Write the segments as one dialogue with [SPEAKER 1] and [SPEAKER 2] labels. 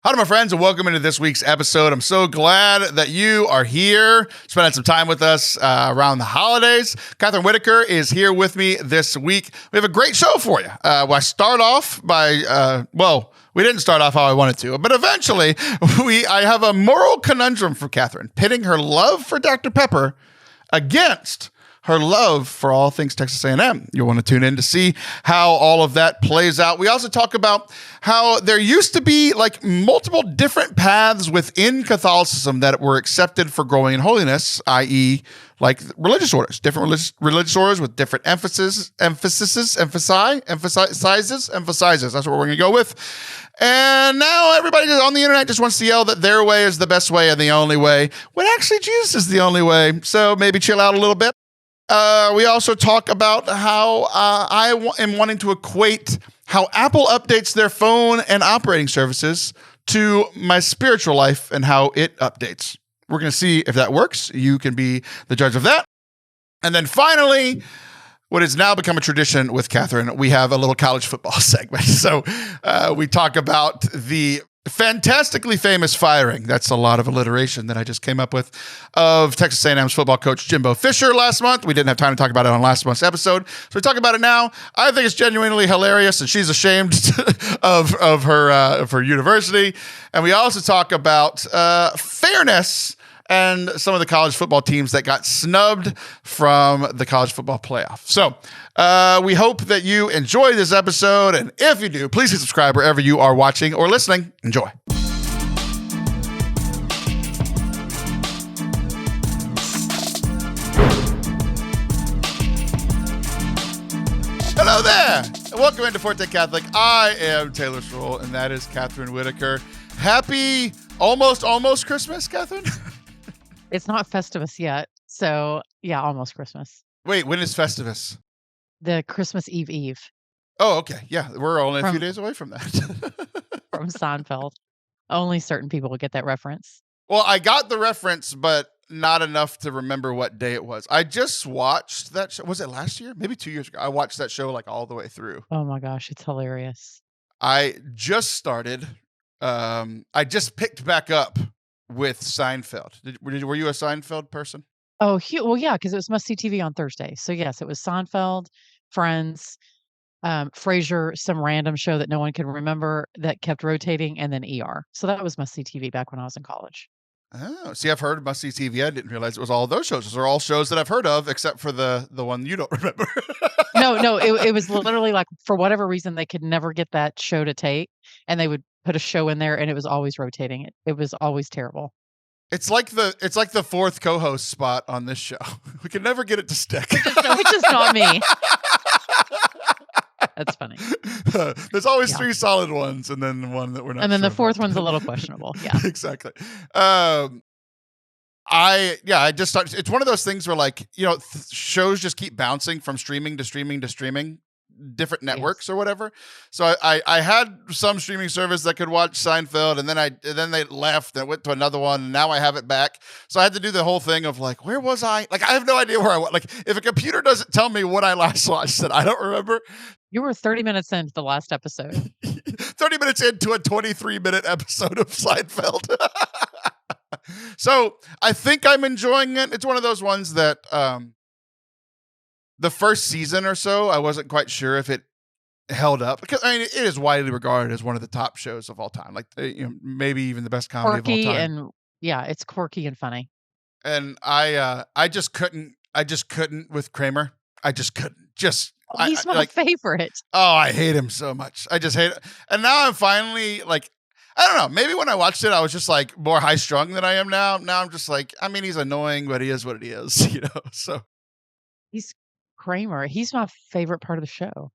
[SPEAKER 1] Hi, my friends, and welcome into this week's episode. I'm so glad that you are here, spending some time with us around the holidays. Kathryn Whitaker is here with me this week. We have a great show for you. I start off by, we didn't start off how I wanted to, but eventually I have a moral conundrum for Kathryn, pitting her love for Dr. Pepper against her love for all things Texas A&M. You'll want to tune in to see how all of that plays out. We also talk about how there used to be like multiple different paths within Catholicism that were accepted for growing in holiness, i.e. like religious orders, different religious orders with different emphasizes. That's what we're going to go with. And now everybody on the internet just wants to yell that their way is the best way and the only way, when actually Jesus is the only way. So maybe chill out a little bit. We also talk about how I am wanting to equate how Apple updates their phone and operating services to my spiritual life and how it updates. We're going to see if that works. You can be the judge of that. And then finally, what has now become a tradition with Kathryn, we have a little college football segment. So we talk about the fantastically famous firing, that's a lot of alliteration that I just came up with, of Texas A&M's football coach Jimbo Fisher last month. We didn't have time to talk about it on last month's episode, so we talk about it now. I think it's genuinely hilarious, and she's ashamed of her university. And we also talk about fairness and some of the college football teams that got snubbed from the college football playoff. So we hope that you enjoy this episode. And if you do, please hit subscribe wherever you are watching or listening. Enjoy. Hello there. Welcome into Forte Catholic. I am Taylor Stroll, and that is Kathryn Whitaker. Happy almost Christmas, Kathryn.
[SPEAKER 2] It's not Festivus yet. So, yeah, almost Christmas.
[SPEAKER 1] Wait, when is Festivus?
[SPEAKER 2] The Christmas Eve.
[SPEAKER 1] Oh, okay. Yeah, we're only a few days away from that.
[SPEAKER 2] From Seinfeld. Only certain people will get that reference.
[SPEAKER 1] Well, I got the reference, but not enough to remember what day it was. I just watched that show. Was it last year? Maybe 2 years ago. I watched that show like all the way through.
[SPEAKER 2] Oh my gosh, it's hilarious.
[SPEAKER 1] I just started. I just picked back up with Seinfeld. Were you a Seinfeld person?
[SPEAKER 2] Oh, well, yeah, because it was must-see TV on Thursday. So yes, it was Seinfeld, Friends, Frasier, some random show that no one can remember that kept rotating, and then ER. So that was must-see TV back when I was in college.
[SPEAKER 1] Oh, see, I've heard of must-see TV. I didn't realize it was all of those shows. Those are all shows that I've heard of, except for the one you don't remember.
[SPEAKER 2] No, it was literally like, for whatever reason, they could never get that show to tape, and they would put a show in there, and it was always rotating. It was always terrible.
[SPEAKER 1] It's like the fourth co-host spot on this show. We can never get it to stick.
[SPEAKER 2] Which is not me. That's funny.
[SPEAKER 1] There's always three solid ones, and then one that we're not.
[SPEAKER 2] And then
[SPEAKER 1] sure
[SPEAKER 2] the fourth
[SPEAKER 1] about.
[SPEAKER 2] one's a little questionable. Yeah,
[SPEAKER 1] exactly. I just started. It's one of those things where, like, shows just keep bouncing from streaming to streaming to streaming, different networks or whatever. So I had some streaming service that could watch Seinfeld, and then they left and went to another one, and now I have it back. So I had to do the whole thing of like, where was I? Like, I have no idea where I was. Like, if a computer doesn't tell me what I last watched, then I don't remember.
[SPEAKER 2] You were 30 minutes into the last episode.
[SPEAKER 1] 30 minutes into a 23-minute episode of Seinfeld. So I think I'm enjoying it. It's one of those ones that the first season or so, I wasn't quite sure if it held up, because I mean, it is widely regarded as one of the top shows of all time. Like, maybe even the best comedy
[SPEAKER 2] Quirky
[SPEAKER 1] of all time.
[SPEAKER 2] and yeah, it's quirky and funny.
[SPEAKER 1] And I just couldn't with Kramer. I just couldn't.
[SPEAKER 2] He's my favorite.
[SPEAKER 1] Oh, I hate him so much. I just hate it. And now I'm finally like, I don't know. Maybe when I watched it, I was just like more high strung than I am now. Now I'm just like, I mean, he's annoying, but he is what he is, So
[SPEAKER 2] He's Kramer. He's my favorite part of the show.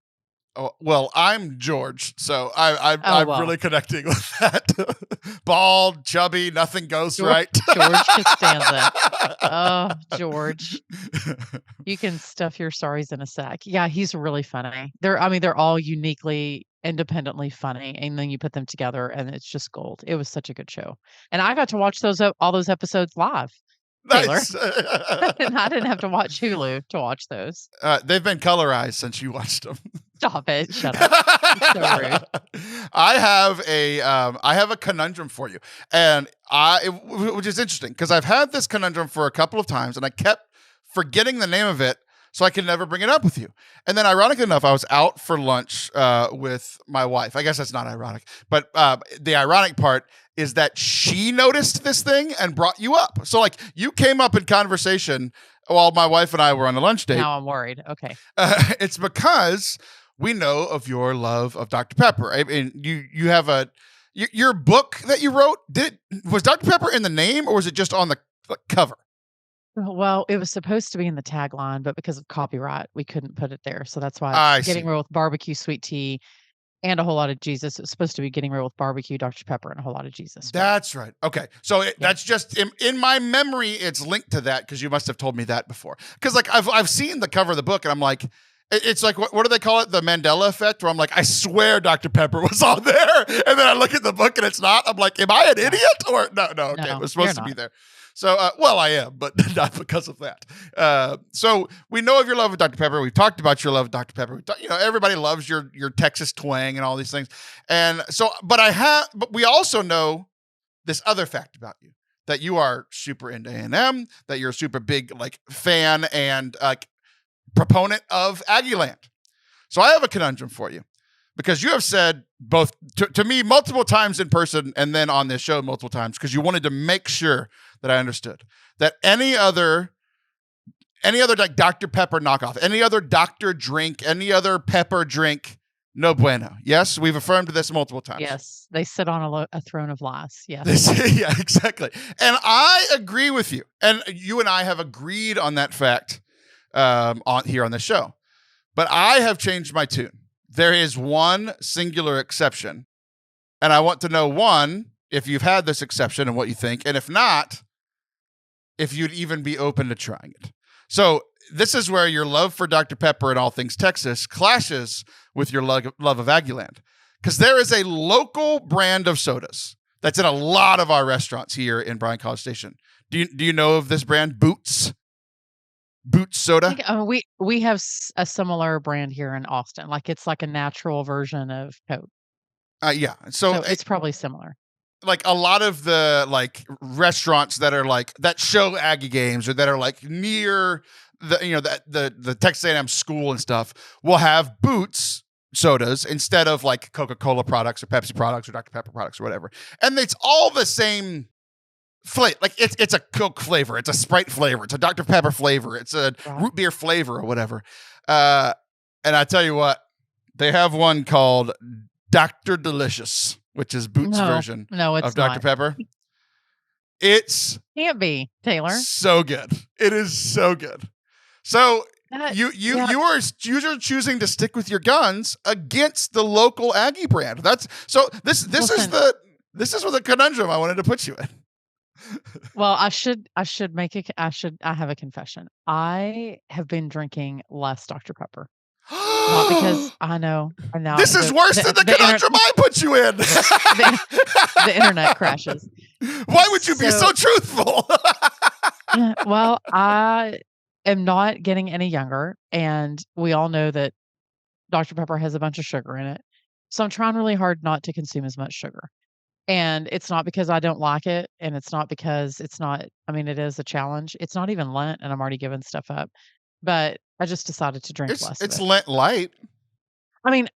[SPEAKER 1] Oh, well, I'm George, so I'm really connecting with that. Bald, chubby, nothing goes right.
[SPEAKER 2] George Costanza. Oh, George. You can stuff your sorries in a sack. Yeah, he's really funny. They're all uniquely, independently funny, and then you put them together, and it's just gold. It was such a good show, and I got to watch all those episodes live. Taylor.
[SPEAKER 1] Nice.
[SPEAKER 2] And I didn't have to watch Hulu to watch those.
[SPEAKER 1] They've been colorized since you watched them.
[SPEAKER 2] Stop it. Shut up. So rude.
[SPEAKER 1] I have a conundrum for you, and which is interesting because I've had this conundrum for a couple of times, and I kept forgetting the name of it, so I could never bring it up with you. And then, ironically enough, I was out for lunch with my wife. I guess that's not ironic, but the ironic part is that she noticed this thing and brought you up. So, like, you came up in conversation while my wife and I were on a lunch date.
[SPEAKER 2] Now I'm worried. Okay.
[SPEAKER 1] It's because we know of your love of Dr. Pepper. I mean, you have your book that you wrote. Was Dr. Pepper in the name, or was it just on the cover?
[SPEAKER 2] Well, it was supposed to be in the tagline, but because of copyright, we couldn't put it there. So that's why it's Getting Real with Barbecue, Sweet Tea, and a whole lot of Jesus. It's supposed to be Getting Real with Barbecue, Dr. Pepper, and a whole lot of Jesus.
[SPEAKER 1] That's right. Okay. So that's just in my memory, it's linked to that because you must have told me that before. Because like I've seen the cover of the book and I'm like, it's like, what do they call it? The Mandela effect, where I'm like, I swear Dr. Pepper was on there. And then I look at the book and it's not. I'm like, am I an idiot? Or no, okay. It was supposed to be there. So, well, I am, but not because of that. So we know of your love of Dr. Pepper. We've talked about your love of Dr. Pepper. Everybody loves your Texas twang and all these things. And so, but we also know this other fact about you, that you are super into A&M, that you're a super big like fan and proponent of Aggieland. So I have a conundrum for you, because you have said both to me multiple times in person and then on this show multiple times, because you wanted to make sure that I understood that any other like Dr. Pepper knockoff, any other doctor drink, any other pepper drink, no bueno. Yes, we've affirmed this multiple times.
[SPEAKER 2] Yes, they sit on a throne of lies. Yes.
[SPEAKER 1] Yeah, exactly. And I agree with you. And you and I have agreed on that fact here on the show. But I have changed my tune. There is one singular exception. And I want to know, one, if you've had this exception and what you think. And if not, if you'd even be open to trying it. So this is where your love for Dr. Pepper and all things Texas clashes with your love of Aggieland. Because there is a local brand of sodas that's in a lot of our restaurants here in Bryan College Station. Do you know of this brand, Boots? Boots soda?
[SPEAKER 2] We have a similar brand here in Austin. Like, it's like a natural version of Coke.
[SPEAKER 1] Yeah. So
[SPEAKER 2] it's probably similar.
[SPEAKER 1] Like a lot of the like restaurants that are like that show Aggie games, or that are like near the Texas A&M school and stuff, will have Boots sodas instead of like Coca-Cola products or Pepsi products or Dr. Pepper products or whatever. And it's all the same flavor. Like it's a Coke flavor, it's a Sprite flavor, it's a Dr. Pepper flavor, it's a root beer flavor or whatever. And I tell you what, they have one called Dr. Delicious, which is Boots' version of Dr. Pepper. It's
[SPEAKER 2] can't be, Taylor.
[SPEAKER 1] So good. It is so good. So you're choosing to stick with your guns against the local Aggie brand. This is the conundrum I wanted to put you in.
[SPEAKER 2] Well, I have a confession. I have been drinking less Dr. Pepper. Not because I know.
[SPEAKER 1] This is worse than the conundrum I put you in.
[SPEAKER 2] The internet crashes.
[SPEAKER 1] Why would you be so truthful?
[SPEAKER 2] Well, I am not getting any younger, and we all know that Dr. Pepper has a bunch of sugar in it. So I'm trying really hard not to consume as much sugar. And it's not because I don't like it, and it's not because it is a challenge. It's not even Lent, and I'm already giving stuff up. But I just decided to drink less.
[SPEAKER 1] It's Lent light.
[SPEAKER 2] I mean,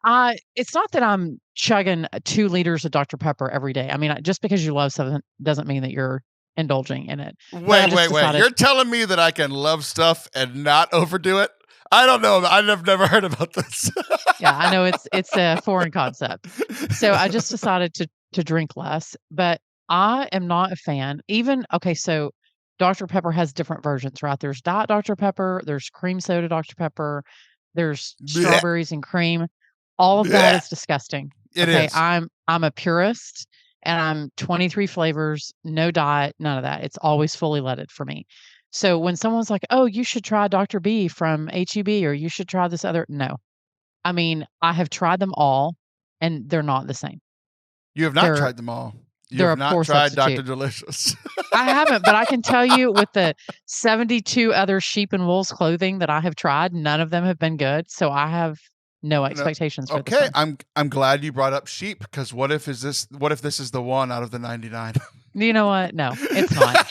[SPEAKER 2] it's not that I'm chugging 2 liters of Dr. Pepper every day. I mean, just because you love something doesn't mean that you're indulging in it.
[SPEAKER 1] Wait. You're telling me that I can love stuff and not overdo it? I don't know. I've never heard about this.
[SPEAKER 2] Yeah, I know it's a foreign concept. So I just decided to drink less, but I am not a fan. So Dr. Pepper has different versions, right? There's Diet Dr. Pepper, there's cream soda Dr. Pepper, there's strawberries and cream. All of that is disgusting.
[SPEAKER 1] It is.
[SPEAKER 2] I'm a purist, and I'm 23 flavors, no diet, none of that. It's always fully leaded for me. So when someone's like, "Oh, you should try Dr. B from HEB, or you should try this other," no. I mean, I have tried them all, and they're not the same.
[SPEAKER 1] You have not tried them all. You
[SPEAKER 2] They're
[SPEAKER 1] have
[SPEAKER 2] a
[SPEAKER 1] not
[SPEAKER 2] poor
[SPEAKER 1] tried
[SPEAKER 2] substitute.
[SPEAKER 1] Dr. Delicious.
[SPEAKER 2] I haven't, but I can tell you with the 72 other sheep and wolves clothing that I have tried, none of them have been good. So I have no
[SPEAKER 1] No.
[SPEAKER 2] expectations for this
[SPEAKER 1] Okay,
[SPEAKER 2] one.
[SPEAKER 1] I'm glad you brought up sheep because what if this is the one out of the 99?
[SPEAKER 2] You know what? No, it's not.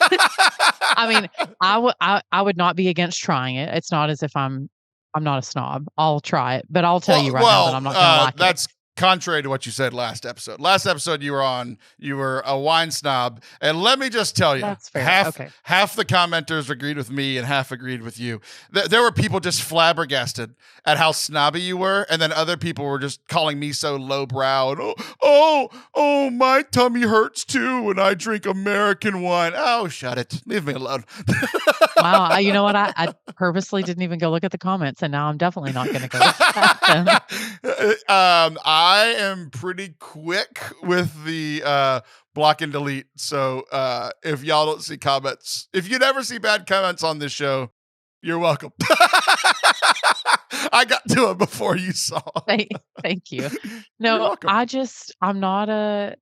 [SPEAKER 2] I mean, I would not be against trying it. It's not as if I'm not a snob. I'll try it, but I'll tell you right now that I'm not gonna like it.
[SPEAKER 1] That's contrary to what you said last episode. Last episode you were a wine snob, and let me just tell you,
[SPEAKER 2] That's fair. Okay.
[SPEAKER 1] half the commenters agreed with me and half agreed with you. There were people just flabbergasted at how snobby you were, and then other people were just calling me so lowbrow. And oh, my tummy hurts too when I drink American wine. Oh, shut it, leave me alone.
[SPEAKER 2] Wow, you know what? I purposely didn't even go look at the comments, and now I'm definitely not going to go look at them.
[SPEAKER 1] I am pretty quick with the block and delete. So if y'all don't see comments, if you never see bad comments on this show, you're welcome. I got to it before you saw.
[SPEAKER 2] Thank you. No, I'm not a.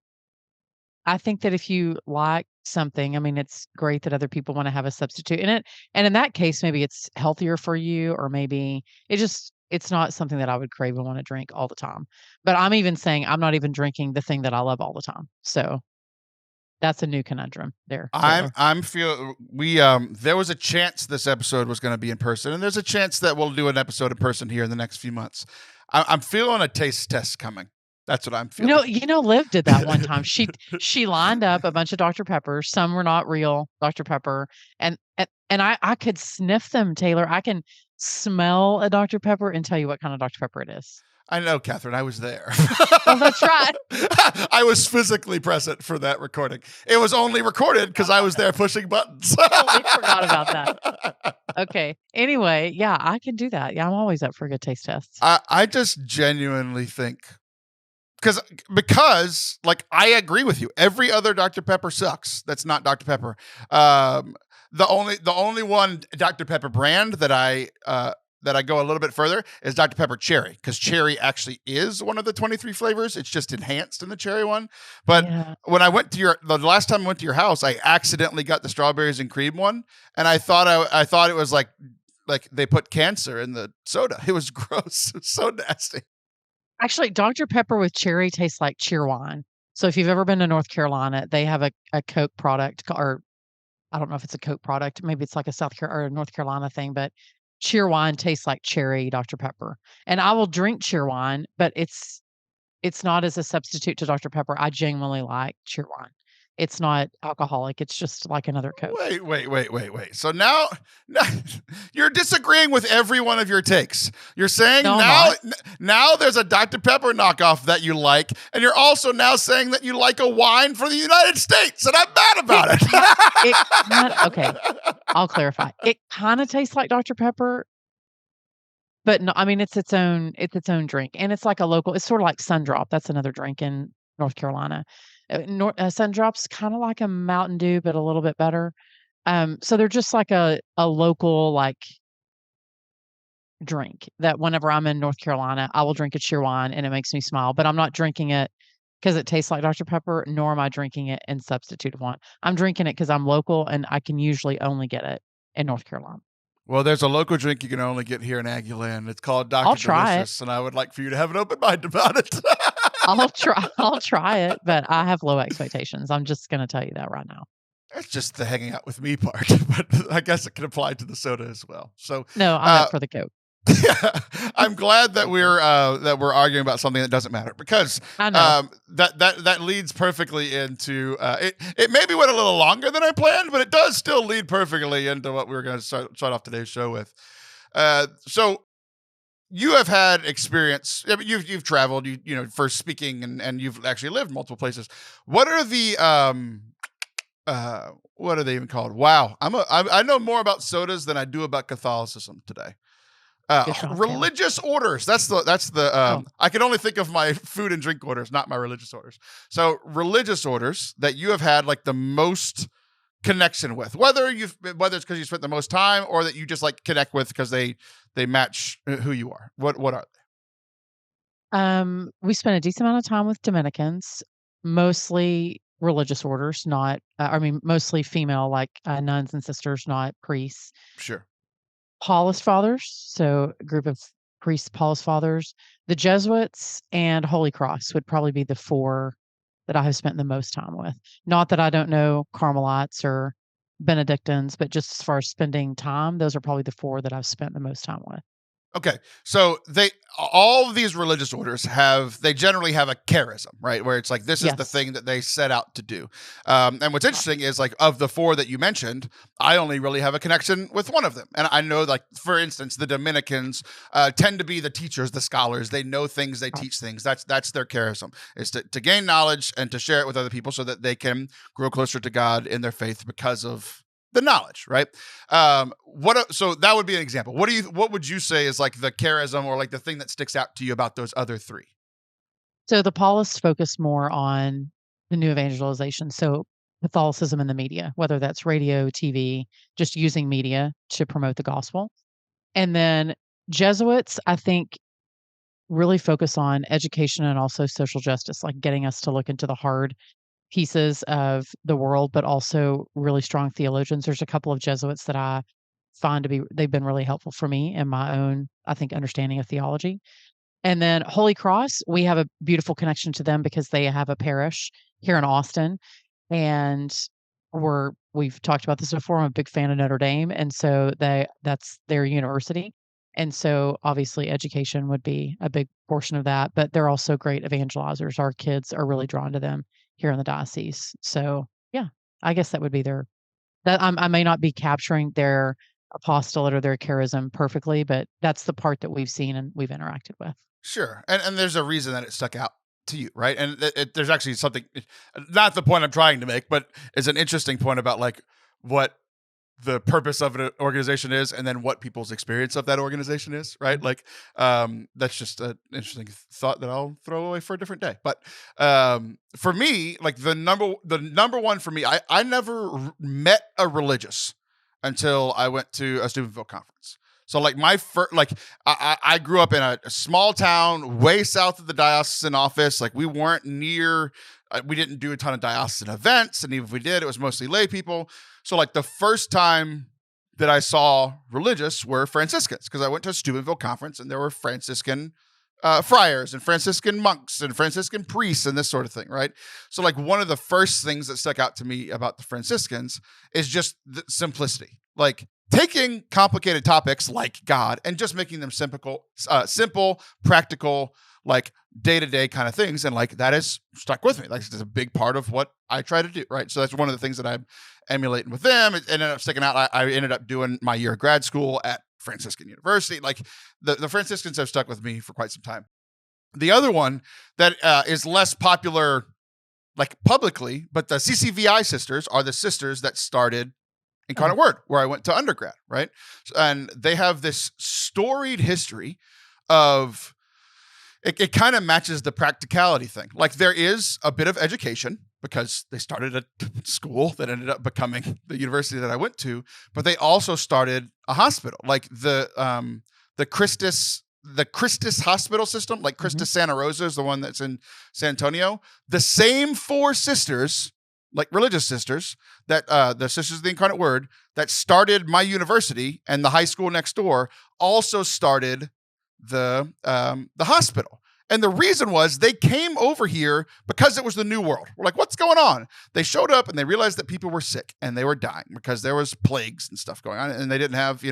[SPEAKER 2] I think that if you like something, I mean, it's great that other people want to have a substitute in it. And in that case, maybe it's healthier for you, or maybe it's not something that I would crave and want to drink all the time. But I'm even saying I'm not even drinking the thing that I love all the time. So that's a new conundrum there. Taylor.
[SPEAKER 1] There was a chance this episode was going to be in person, and there's a chance that we'll do an episode in person here in the next few months. I'm feeling a taste test coming. That's what I'm feeling.
[SPEAKER 2] Liv did that one time. She lined up a bunch of Dr. Peppers. Some were not real Dr. Pepper, and I could sniff them, Taylor. I can smell a Dr. Pepper and tell you what kind of Dr. Pepper it is.
[SPEAKER 1] I know, Kathryn. I was there.
[SPEAKER 2] Well, that's right.
[SPEAKER 1] I was physically present for that recording. It was only recorded because I was there pushing buttons.
[SPEAKER 2] We forgot about that. Okay. Anyway, yeah, I can do that. Yeah, I'm always up for a good taste test.
[SPEAKER 1] I just genuinely think because like I agree with you. Every other Dr. Pepper sucks. That's not Dr. Pepper. The only one Dr. Pepper brand that I go a little bit further is Dr. Pepper Cherry, because cherry actually is one of the 23 flavors. It's just enhanced in the cherry one. But when I went to the last time I went to your house, I accidentally got the strawberries and cream one, and I thought it was like they put cancer in the soda. It was gross. It was so nasty.
[SPEAKER 2] Actually, Dr. Pepper with cherry tastes like cheerwine. So if you've ever been to North Carolina, they have a Coke product, or I don't know if it's a Coke product. Maybe it's like a North Carolina thing, but cheerwine tastes like cherry Dr. Pepper. And I will drink cheerwine, but it's not as a substitute to Dr. Pepper. I genuinely like cheerwine. It's not alcoholic. It's just like another Coke.
[SPEAKER 1] Wait. So now you're disagreeing with every one of your takes. You're saying now there's a Dr. Pepper knockoff that you like, and you're also now saying that you like a wine for the United States, and I'm mad about it.
[SPEAKER 2] Okay, I'll clarify. It kind of tastes like Dr. Pepper, but no, I mean it's its own drink, and it's like a local. It's sort of like Sundrop. That's another drink in North Carolina. Sundrop's kind of like a Mountain Dew, but a little bit better. So they're just like a local like drink that whenever I'm in North Carolina, I will drink a cheerwine and it makes me smile. But I'm not drinking it because it tastes like Dr. Pepper, nor am I drinking it in substitute of one. I'm drinking it because I'm local and I can usually only get it in North Carolina.
[SPEAKER 1] Well, there's a local drink you can only get here in Aggieland. It's called Dr. Delicious, and I would like for you to have an open mind about it.
[SPEAKER 2] I'll try it, but I have low expectations. I'm just going to tell you that right now.
[SPEAKER 1] That's just the hanging out with me part, but I guess it can apply to the soda as well. So
[SPEAKER 2] no, I'm up for the Coke.
[SPEAKER 1] Yeah, I'm glad that we're arguing about something that doesn't matter, because
[SPEAKER 2] I know.
[SPEAKER 1] that leads perfectly into it. It maybe went a little longer than I planned, but it does still lead perfectly into what we were going to start off today's show with. So you have had experience. I mean, you've traveled. You know, for speaking, and you've actually lived multiple places. What are the what are they even called? Wow, I know more about sodas than I do about Catholicism today. Religious orders. That's the I can only think of my food and drink orders, not my religious orders. So religious orders that you have had like the most connection with, whether it's because you spent the most time or that you just like connect with because they match who you are. What are they?
[SPEAKER 2] We spent a decent amount of time with Dominicans, mostly religious orders, not, I mean, mostly female, like nuns and sisters, not priests.
[SPEAKER 1] Sure.
[SPEAKER 2] Paulist fathers, so a group of priests, Paulist fathers, the Jesuits, and Holy Cross would probably be the four that I have spent the most time with. Not that I don't know Carmelites or Benedictines, but just as far as spending time, those are probably the four that I've spent the most time with.
[SPEAKER 1] Okay, so all of these religious orders they generally have a charism, right? Where it's like this is the
[SPEAKER 2] Yes.
[SPEAKER 1] thing that they set out to do. And what's interesting is like of the four that you mentioned, I only really have a connection with one of them. And I know, like for instance, the Dominicans tend to be the teachers, the scholars. They know things, they teach things. That's their charism, is to gain knowledge and to share it with other people so that they can grow closer to God in their faith because of the knowledge, right? So that would be an example. What would you say is like the charism or like the thing that sticks out to you about those other three?
[SPEAKER 2] So the Paulists focus more on the new evangelization. So Catholicism in the media, whether that's radio, TV, just using media to promote the gospel. And then Jesuits, I think, really focus on education and also social justice, like getting us to look into the hard pieces of the world, but also really strong theologians. There's a couple of Jesuits that I find they've been really helpful for me in my own, I think, understanding of theology. And then Holy Cross, we have a beautiful connection to them because they have a parish here in Austin, and we've talked about this before. I'm a big fan of Notre Dame, and so that's their university. And so obviously education would be a big portion of that, but they're also great evangelizers. Our kids are really drawn to them here in the diocese. So yeah, I guess that would be I may not be capturing their apostolate or their charism perfectly, but that's the part that we've seen and we've interacted with.
[SPEAKER 1] Sure. And there's a reason that it stuck out to you, right? And there's actually something, not the point I'm trying to make, but it's an interesting point about like what the purpose of an organization is and then what people's experience of that organization is, right? Like, that's just an interesting thought that I'll throw away for a different day. But for me, like the number one for me, I never met a religious until I went to a Steubenville conference. So like my first, like I grew up in a small town way south of the diocesan office. Like we weren't near, we didn't do a ton of diocesan events. And even if we did, it was mostly lay people. So like the first time that I saw religious were Franciscans, because I went to a Steubenville conference and there were Franciscan friars and Franciscan monks and Franciscan priests and this sort of thing, right? So like one of the first things that stuck out to me about the Franciscans is just the simplicity. Like taking complicated topics like God and just making them simple, practical, like day-to-day kind of things. And like that has stuck with me. Like it's a big part of what I try to do, right? So that's one of the things that I'm emulating with them. It ended up sticking out. I ended up doing my year of grad school at Franciscan University. Like the Franciscans have stuck with me for quite some time. The other one that is less popular, like publicly, but the CCVI sisters are the sisters that started Incarnate Word, where I went to undergrad, right? And they have this storied history of, it kind of matches the practicality thing. Like there is a bit of education because they started a school that ended up becoming the university that I went to, but they also started a hospital, like the Christus hospital system, like Christus Santa Rosa is the one that's in San Antonio. The same four sisters, like religious sisters, that the Sisters of the Incarnate Word that started my university and the high school next door also started the hospital. And the reason was they came over here because it was the New World. We're like, what's going on? They showed up and they realized that people were sick and they were dying because there was plagues and stuff going on and they didn't have,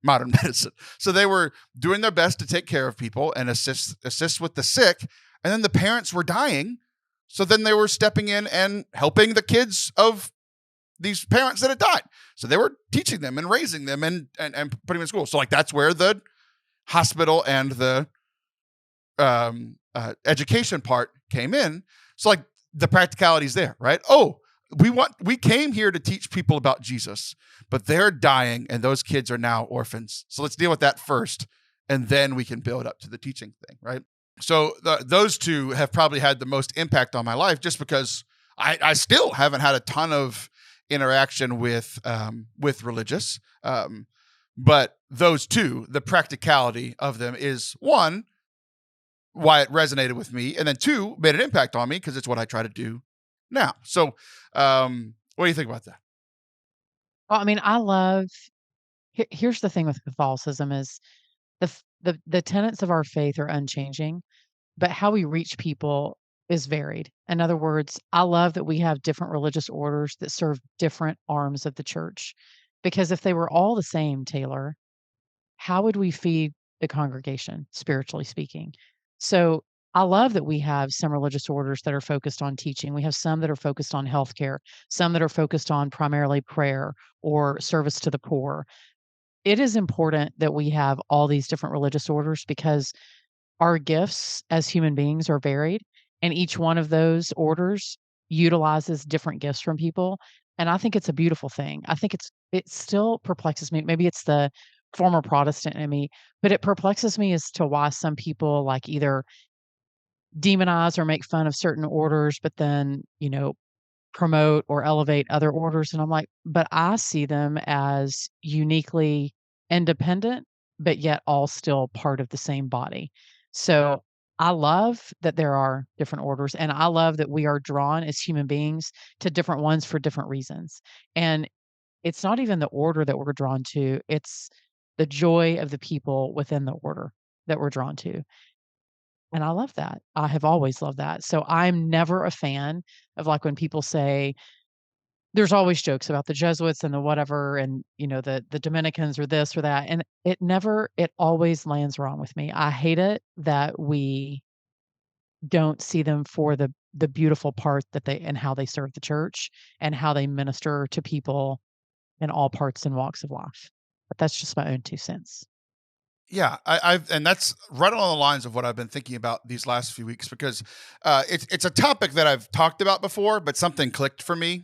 [SPEAKER 1] modern medicine. So they were doing their best to take care of people and assist with the sick. And then the parents were dying. So then they were stepping in and helping the kids of these parents that had died. So they were teaching them and raising them and putting them in school. So like that's where the hospital and the education part came in. So like the practicality is there, right? Oh, we came here to teach people about Jesus, but they're dying and those kids are now orphans. So let's deal with that first, and then we can build up to the teaching thing, right? So those two have probably had the most impact on my life, just because I still haven't had a ton of interaction with religious, but those two, the practicality of them is one, why it resonated with me, and then two, made an impact on me because it's what I try to do now. So, what do you think about that?
[SPEAKER 2] Well, I mean, here's the thing with Catholicism is the tenets of our faith are unchanging, but how we reach people is varied. In other words, I love that we have different religious orders that serve different arms of the church. Because if they were all the same, Taylor, how would we feed the congregation, spiritually speaking? So I love that we have some religious orders that are focused on teaching. We have some that are focused on healthcare, some that are focused on primarily prayer or service to the poor. It is important that we have all these different religious orders because our gifts as human beings are varied, and each one of those orders utilizes different gifts from people, and I think it's a beautiful thing. I think it still perplexes me. Maybe it's the former Protestant in me, but it perplexes me as to why some people, like, either demonize or make fun of certain orders, but then, promote or elevate other orders, and I'm like, but I see them as uniquely independent, but yet all still part of the same body. So I love that there are different orders, and I love that we are drawn as human beings to different ones for different reasons. And it's not even the order that we're drawn to, it's the joy of the people within the order that we're drawn to. And I love that. I have always loved that. So I'm never a fan of, like, when people say there's always jokes about the Jesuits and the whatever and, the Dominicans or this or that, and it always lands wrong with me. I hate it that we don't see them for the beautiful part that they and how they serve the church and how they minister to people in all parts and walks of life. But that's just my own 2 cents.
[SPEAKER 1] Yeah, and that's right along the lines of what I've been thinking about these last few weeks because it's a topic that I've talked about before, but something clicked for me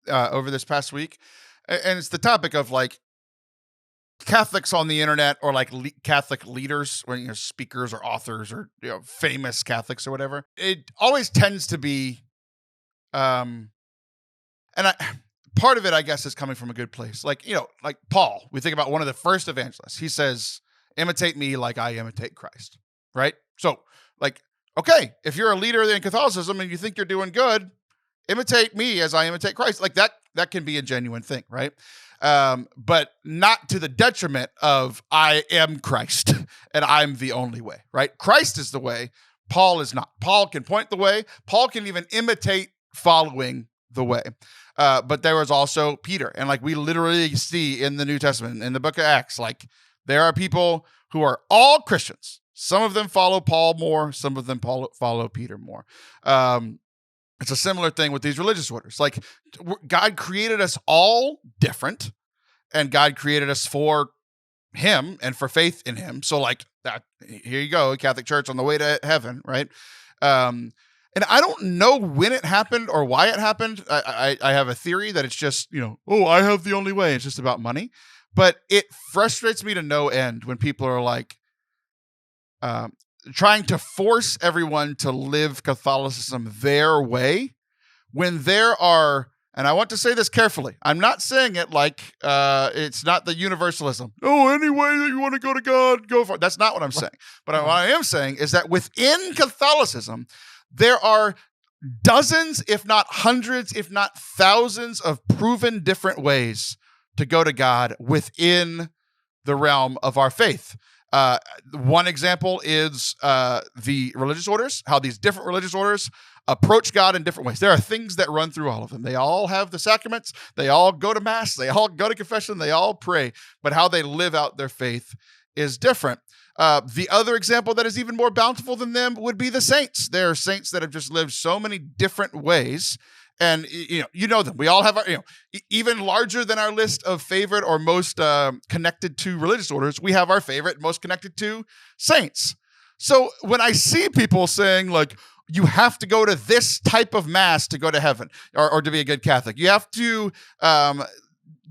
[SPEAKER 1] over this past week, and it's the topic of like Catholics on the internet or like Catholic leaders, or speakers or authors or famous Catholics or whatever. It always tends to be, and I. Part of it, I guess, is coming from a good place. Like Paul, we think about one of the first evangelists. He says, imitate me like I imitate Christ, right? So, like, okay, if you're a leader in Catholicism and you think you're doing good, imitate me as I imitate Christ. Like that can be a genuine thing, right? But not to the detriment of I am Christ and I'm the only way, right? Christ is the way. Paul is not. Paul can point the way. Paul can even imitate following the way. But there was also Peter. And like we literally see in the New Testament, in the book of Acts, like there are people who are all Christians. Some of them follow Paul more. Some of them follow Peter more. It's a similar thing with these religious orders. Like God created us all different, and God created us for him and for faith in him. So like that, here you go, Catholic Church on the way to heaven, right? And I don't know when it happened or why it happened. I have a theory that it's just, I have the only way. It's just about money. But it frustrates me to no end when people are like trying to force everyone to live Catholicism their way when there are, and I want to say this carefully, I'm not saying it like it's not the universalism. Oh, any way that you want to go to God, go for it. That's not what I'm saying. But what I am saying is that within Catholicism, there are dozens, if not hundreds, if not thousands of proven different ways to go to God within the realm of our faith. One example is the religious orders, how these different religious orders approach God in different ways. There are things that run through all of them. They all have the sacraments. They all go to mass. They all go to confession. They all pray. But how they live out their faith is different. The other example that is even more bountiful than them would be the saints. There are saints that have just lived so many different ways. And, you know them. We all have our, even larger than our list of favorite or most connected to religious orders, we have our favorite, most connected to saints. So when I see people saying like, you have to go to this type of mass to go to heaven or to be a good Catholic. You have to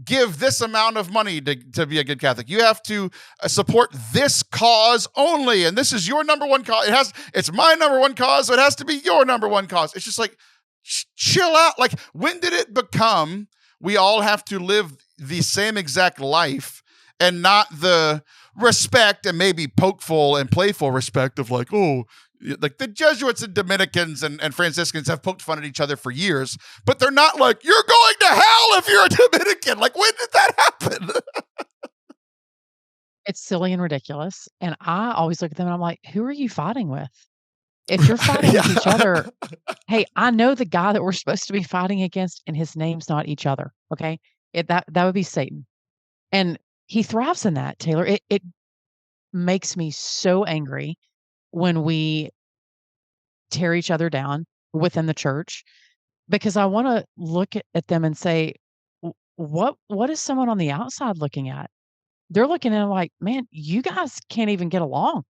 [SPEAKER 1] give this amount of money to be a good Catholic. You have to support this cause only. And this is your number one cause. It's my number one cause. So it has to be your number one cause. It's just like, chill out. Like, when did it become we all have to live the same exact life and not the respect and maybe pokeful and playful respect of like, oh, like the Jesuits and Dominicans and Franciscans have poked fun at each other for years, but they're not like, you're going to hell if you're a Dominican. Like, when did that happen?
[SPEAKER 2] It's silly and ridiculous. And I always look at them and I'm like, who are you fighting with? If you're fighting with each other, hey, I know the guy that we're supposed to be fighting against, and his name's not each other. Okay. That would be Satan. And he thrives in that, Taylor. It makes me so angry when we tear each other down within the church, because I want to look at them and say, what is someone on the outside looking at? They're looking at it like, man, you guys can't even get along.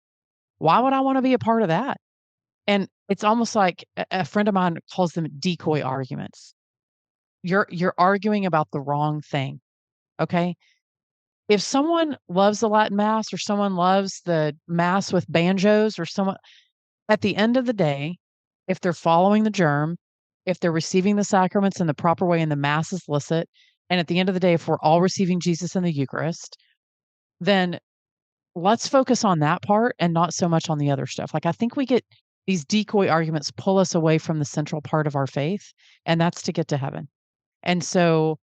[SPEAKER 2] Why would I want to be a part of that? And it's almost like a friend of mine calls them decoy arguments. You're arguing about the wrong thing. Okay. If someone loves the Latin Mass, or someone loves the Mass with banjos, or someone, at the end of the day, if they're following the germ, if they're receiving the sacraments in the proper way and the Mass is licit, and at the end of the day, if we're all receiving Jesus in the Eucharist, then let's focus on that part and not so much on the other stuff. Like, I think we get these decoy arguments pull us away from the central part of our faith, and that's to get to heaven. And so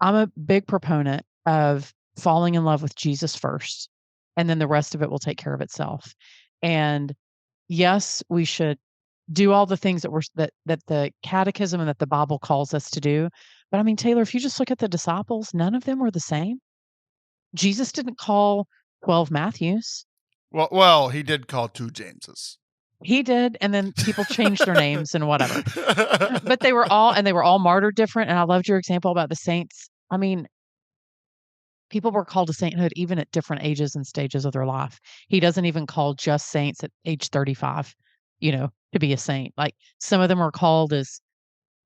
[SPEAKER 2] I'm a big proponent of falling in love with Jesus first, and then the rest of it will take care of itself. And yes, we should do all the things that the catechism and that the Bible calls us to do. But I mean, Taylor, if you just look at the disciples, none of them were the same. Jesus didn't call 12 Matthews.
[SPEAKER 1] Well, he did call 2 Jameses.
[SPEAKER 2] He did, and then people changed their names and whatever. But they were all martyred different. And I loved your example about the saints. I mean, people were called to sainthood even at different ages and stages of their life. He doesn't even call just saints at age 35, to be a saint. Like, some of them were called as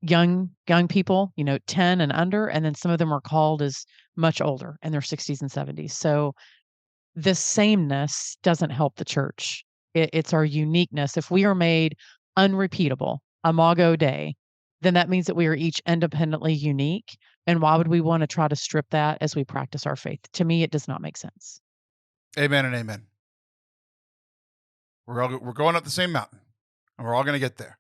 [SPEAKER 2] young people, 10 and under, and then some of them were called as much older in their 60s and 70s. So this sameness doesn't help the church. It's our uniqueness. If we are made unrepeatable, imago Dei, then that means that we are each independently unique. And why would we want to try to strip that as we practice our faith? To me, it does not make sense.
[SPEAKER 1] Amen and amen. We're going up the same mountain, and we're all going to get there.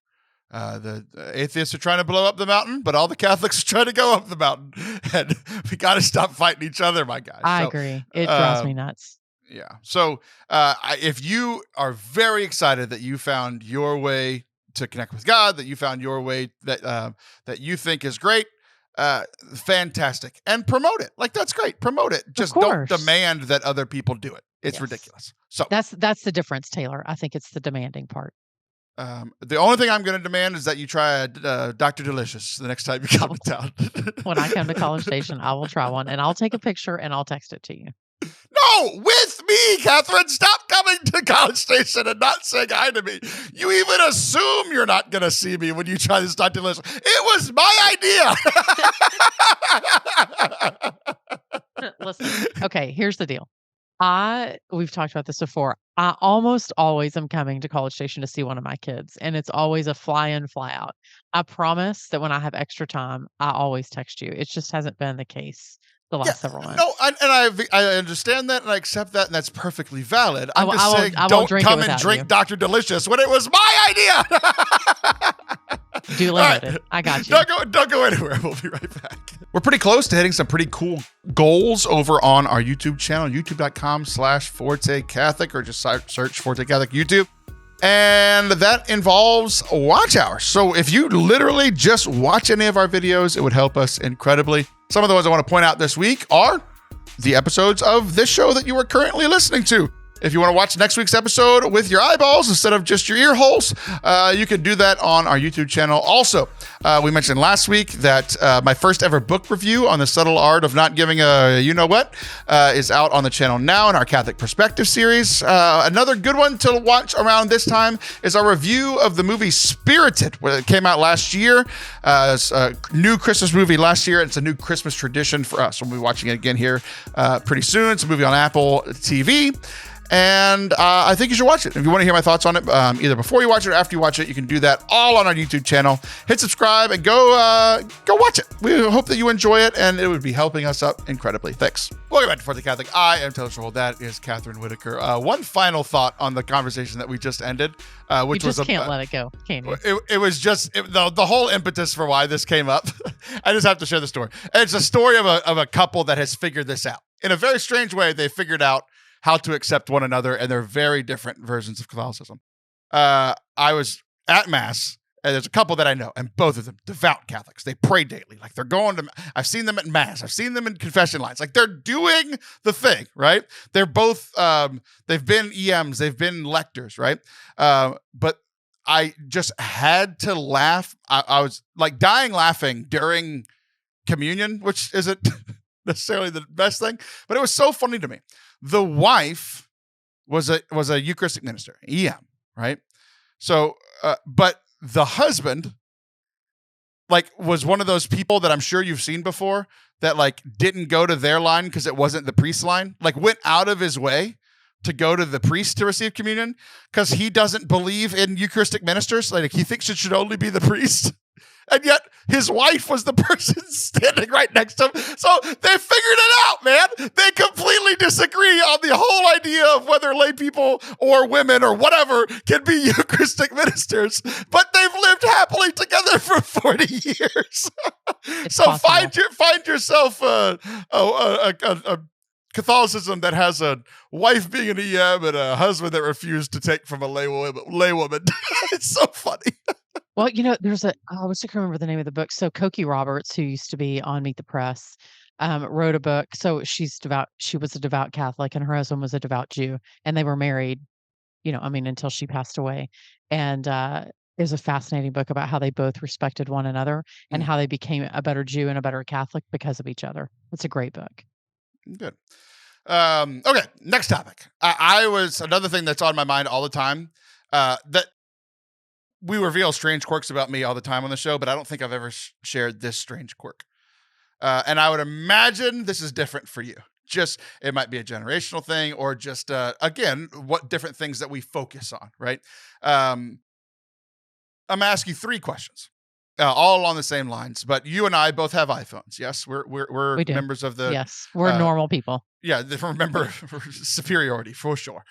[SPEAKER 1] The atheists are trying to blow up the mountain, but all the Catholics are trying to go up the mountain. And we got to stop fighting each other, my guys.
[SPEAKER 2] I agree. It drives me nuts.
[SPEAKER 1] Yeah. So if you are very excited that you found your way to connect with God, that you found your way that you think is great, fantastic. And promote it. Like, that's great. Promote it. Just don't demand that other people do it. It's ridiculous. So
[SPEAKER 2] that's the difference, Taylor. I think it's the demanding part.
[SPEAKER 1] The only thing I'm going to demand is that you try Dr. Delicious the next time you come to town.
[SPEAKER 2] When I come to College Station, I will try one, and I'll take a picture and I'll text it to you.
[SPEAKER 1] No, with me, Kathryn. Stop coming to College Station and not saying hi to me. You even assume you're not going to see me when you try this Dr. Delicious. It was my idea.
[SPEAKER 2] Listen, okay, here's the deal. We've talked about this before. I almost always am coming to College Station to see one of my kids, and it's always a fly in, fly out. I promise that when I have extra time, I always text you. It just hasn't been the case the last several months.
[SPEAKER 1] No, I understand that, and I accept that, and that's perfectly valid. I'm just saying, don't come and drink Dr. Delicious when it was my idea.
[SPEAKER 2] Duly noted. I got you.
[SPEAKER 1] Don't go anywhere. We'll be right back. We're pretty close to hitting some pretty cool goals over on our YouTube channel, youtube.com/Forte Catholic, or just search Forte Catholic YouTube. And that involves watch hours. So if you literally just watch any of our videos, it would help us incredibly. Some of the ones I want to point out this week are the episodes of this show that you are currently listening to. If you want to watch next week's episode with your eyeballs instead of just your ear holes, you can do that on our YouTube channel. Also, we mentioned last week that my first ever book review on the subtle art of not giving a you-know-what is out on the channel now in our Catholic Perspective series. Another good one to watch around this time is our review of the movie Spirited, where it came out last year. It's a new Christmas movie last year. It's a new Christmas tradition for us. We'll be watching it again here pretty soon. It's a movie on Apple TV. And I think you should watch it. If you want to hear my thoughts on it, either before you watch it or after you watch it, you can do that all on our YouTube channel. Hit subscribe and go watch it. We hope that you enjoy it, and it would be helping us up incredibly. Thanks. Welcome back to Forte Catholic. I am Taylor Schroll. That is Kathryn Whitaker. One final thought on the conversation that we just ended, which
[SPEAKER 2] you just
[SPEAKER 1] was
[SPEAKER 2] can't let it go, can you?
[SPEAKER 1] It was just the whole impetus for why this came up. I just have to share the story. It's a story of a couple that has figured this out in a very strange way. They figured out how to accept one another, and they're very different versions of Catholicism. I was at Mass, and there's a couple that I know, and both of them devout Catholics. They pray daily, like they're going to. I've seen them at Mass. I've seen them in confession lines. Like they're doing the thing, right? They're both. They've been EMs. They've been lectors, right? But I just had to laugh. I was like dying laughing during communion, which isn't necessarily the best thing, but it was so funny to me. The wife was a Eucharistic minister, EM, right? So, but the husband, like, was one of those people that I'm sure you've seen before that like didn't go to their line because it wasn't the priest line. Like, went out of his way to go to the priest to receive communion because he doesn't believe in Eucharistic ministers. Like, he thinks it should only be the priest. And yet his wife was the person standing right next to him. So they figured it out, man. They completely disagree on the whole idea of whether lay people or women or whatever can be Eucharistic ministers, but they've lived happily together for 40 years. So possible. find yourself a Catholicism that has a wife being an EM and a husband that refused to take from a laywoman. It's so funny.
[SPEAKER 2] Well, there's I wish I could remember the name of the book. So Cokie Roberts, who used to be on Meet the Press, wrote a book. So she's devout. She was a devout Catholic, and her husband was a devout Jew, and they were married, until she passed away. And there's a fascinating book about how they both respected one another and how they became a better Jew and a better Catholic because of each other. It's a great book.
[SPEAKER 1] Good. Okay, next topic. I was another thing that's on my mind all the time. That we reveal strange quirks about me all the time on the show, but I don't think I've ever shared this strange quirk. And I would imagine this is different for you. Just, it might be a generational thing or just, again, what different things that we focus on, right? I'm going to ask you 3 questions, all along the same lines, but you and I both have iPhones. Yes, we're members of the...
[SPEAKER 2] Yes, we're normal people.
[SPEAKER 1] Yeah, remember superiority for sure.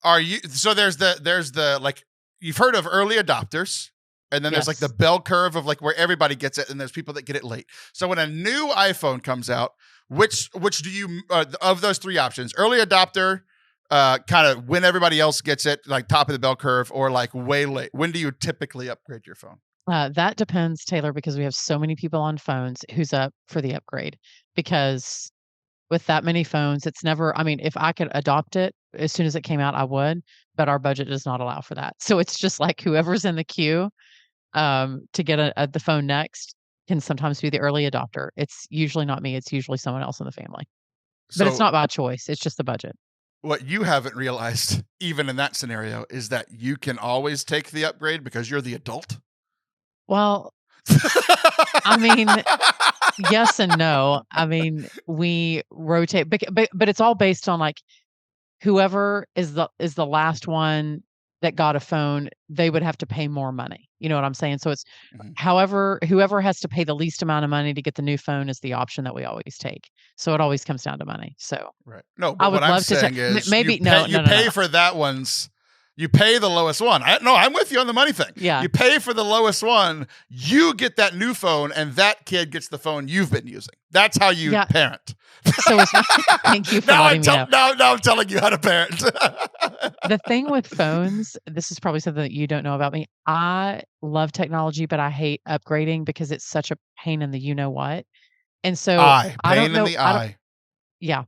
[SPEAKER 1] Are you, so there's the like, you've heard of early adopters, and then there's like the bell curve of like where everybody gets it, and there's people that get it late. So when a new iPhone comes out, which do you, of those 3 options, early adopter, kind of when everybody else gets it, like top of the bell curve, or like way late, when do you typically upgrade your phone?
[SPEAKER 2] That depends, Taylor, because we have so many people on phones who's up for the upgrade. Because with that many phones, it's never, if I could adopt it as soon as it came out, I would, but our budget does not allow for that. So it's just like whoever's in the queue to get the phone next can sometimes be the early adopter. It's usually not me. It's usually someone else in the family. But it's not by choice. It's just the budget.
[SPEAKER 1] What you haven't realized, even in that scenario, is that you can always take the upgrade because you're the adult.
[SPEAKER 2] Well, yes and no. We rotate, but it's all based on like whoever is the last one that got a phone, they would have to pay more money. You know what I'm saying? So it's whoever has to pay the least amount of money to get the new phone is the option that we always take. So it always comes down to money. So
[SPEAKER 1] right. No, but what I'm saying is
[SPEAKER 2] maybe
[SPEAKER 1] you pay for that one's. You pay the lowest one. I'm with you on the money thing.
[SPEAKER 2] Yeah.
[SPEAKER 1] You pay for the lowest one, you get that new phone, and that kid gets the phone you've been using. That's how you parent.
[SPEAKER 2] So thank you for letting me know.
[SPEAKER 1] Now I'm telling you how to parent.
[SPEAKER 2] The thing with phones, this is probably something that you don't know about me. I love technology, but I hate upgrading because it's such a pain in the you-know-what. And so
[SPEAKER 1] pain in the eye.
[SPEAKER 2] Yeah.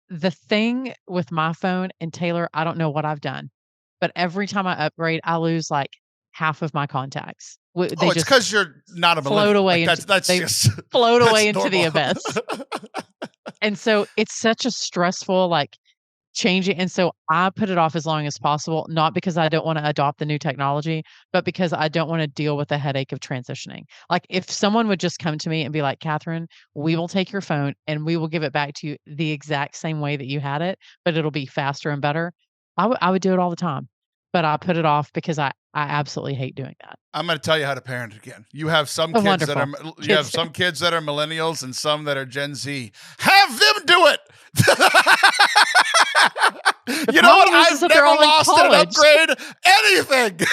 [SPEAKER 2] The thing with my phone, and Taylor, I don't know what I've done, but every time I upgrade, I lose like half of my contacts.
[SPEAKER 1] It's because you're not a millennial.
[SPEAKER 2] Float away. Float away into the abyss. And so it's such a stressful, like, changing. And so I put it off as long as possible, not because I don't want to adopt the new technology, but because I don't want to deal with the headache of transitioning. Like if someone would just come to me and be like, Kathryn, we will take your phone and we will give it back to you the exact same way that you had it, but it'll be faster and better. I would do it all the time, but I put it off because I absolutely hate doing that.
[SPEAKER 1] I'm going to tell you how to parent again. You have some
[SPEAKER 2] Oh,
[SPEAKER 1] kids that are
[SPEAKER 2] wonderful.
[SPEAKER 1] you have some kids that are millennials and some that are Gen Z. Have them do it. You know what?
[SPEAKER 2] problem is
[SPEAKER 1] I've
[SPEAKER 2] that they're
[SPEAKER 1] never
[SPEAKER 2] all in
[SPEAKER 1] lost an
[SPEAKER 2] college.
[SPEAKER 1] upgrade anything.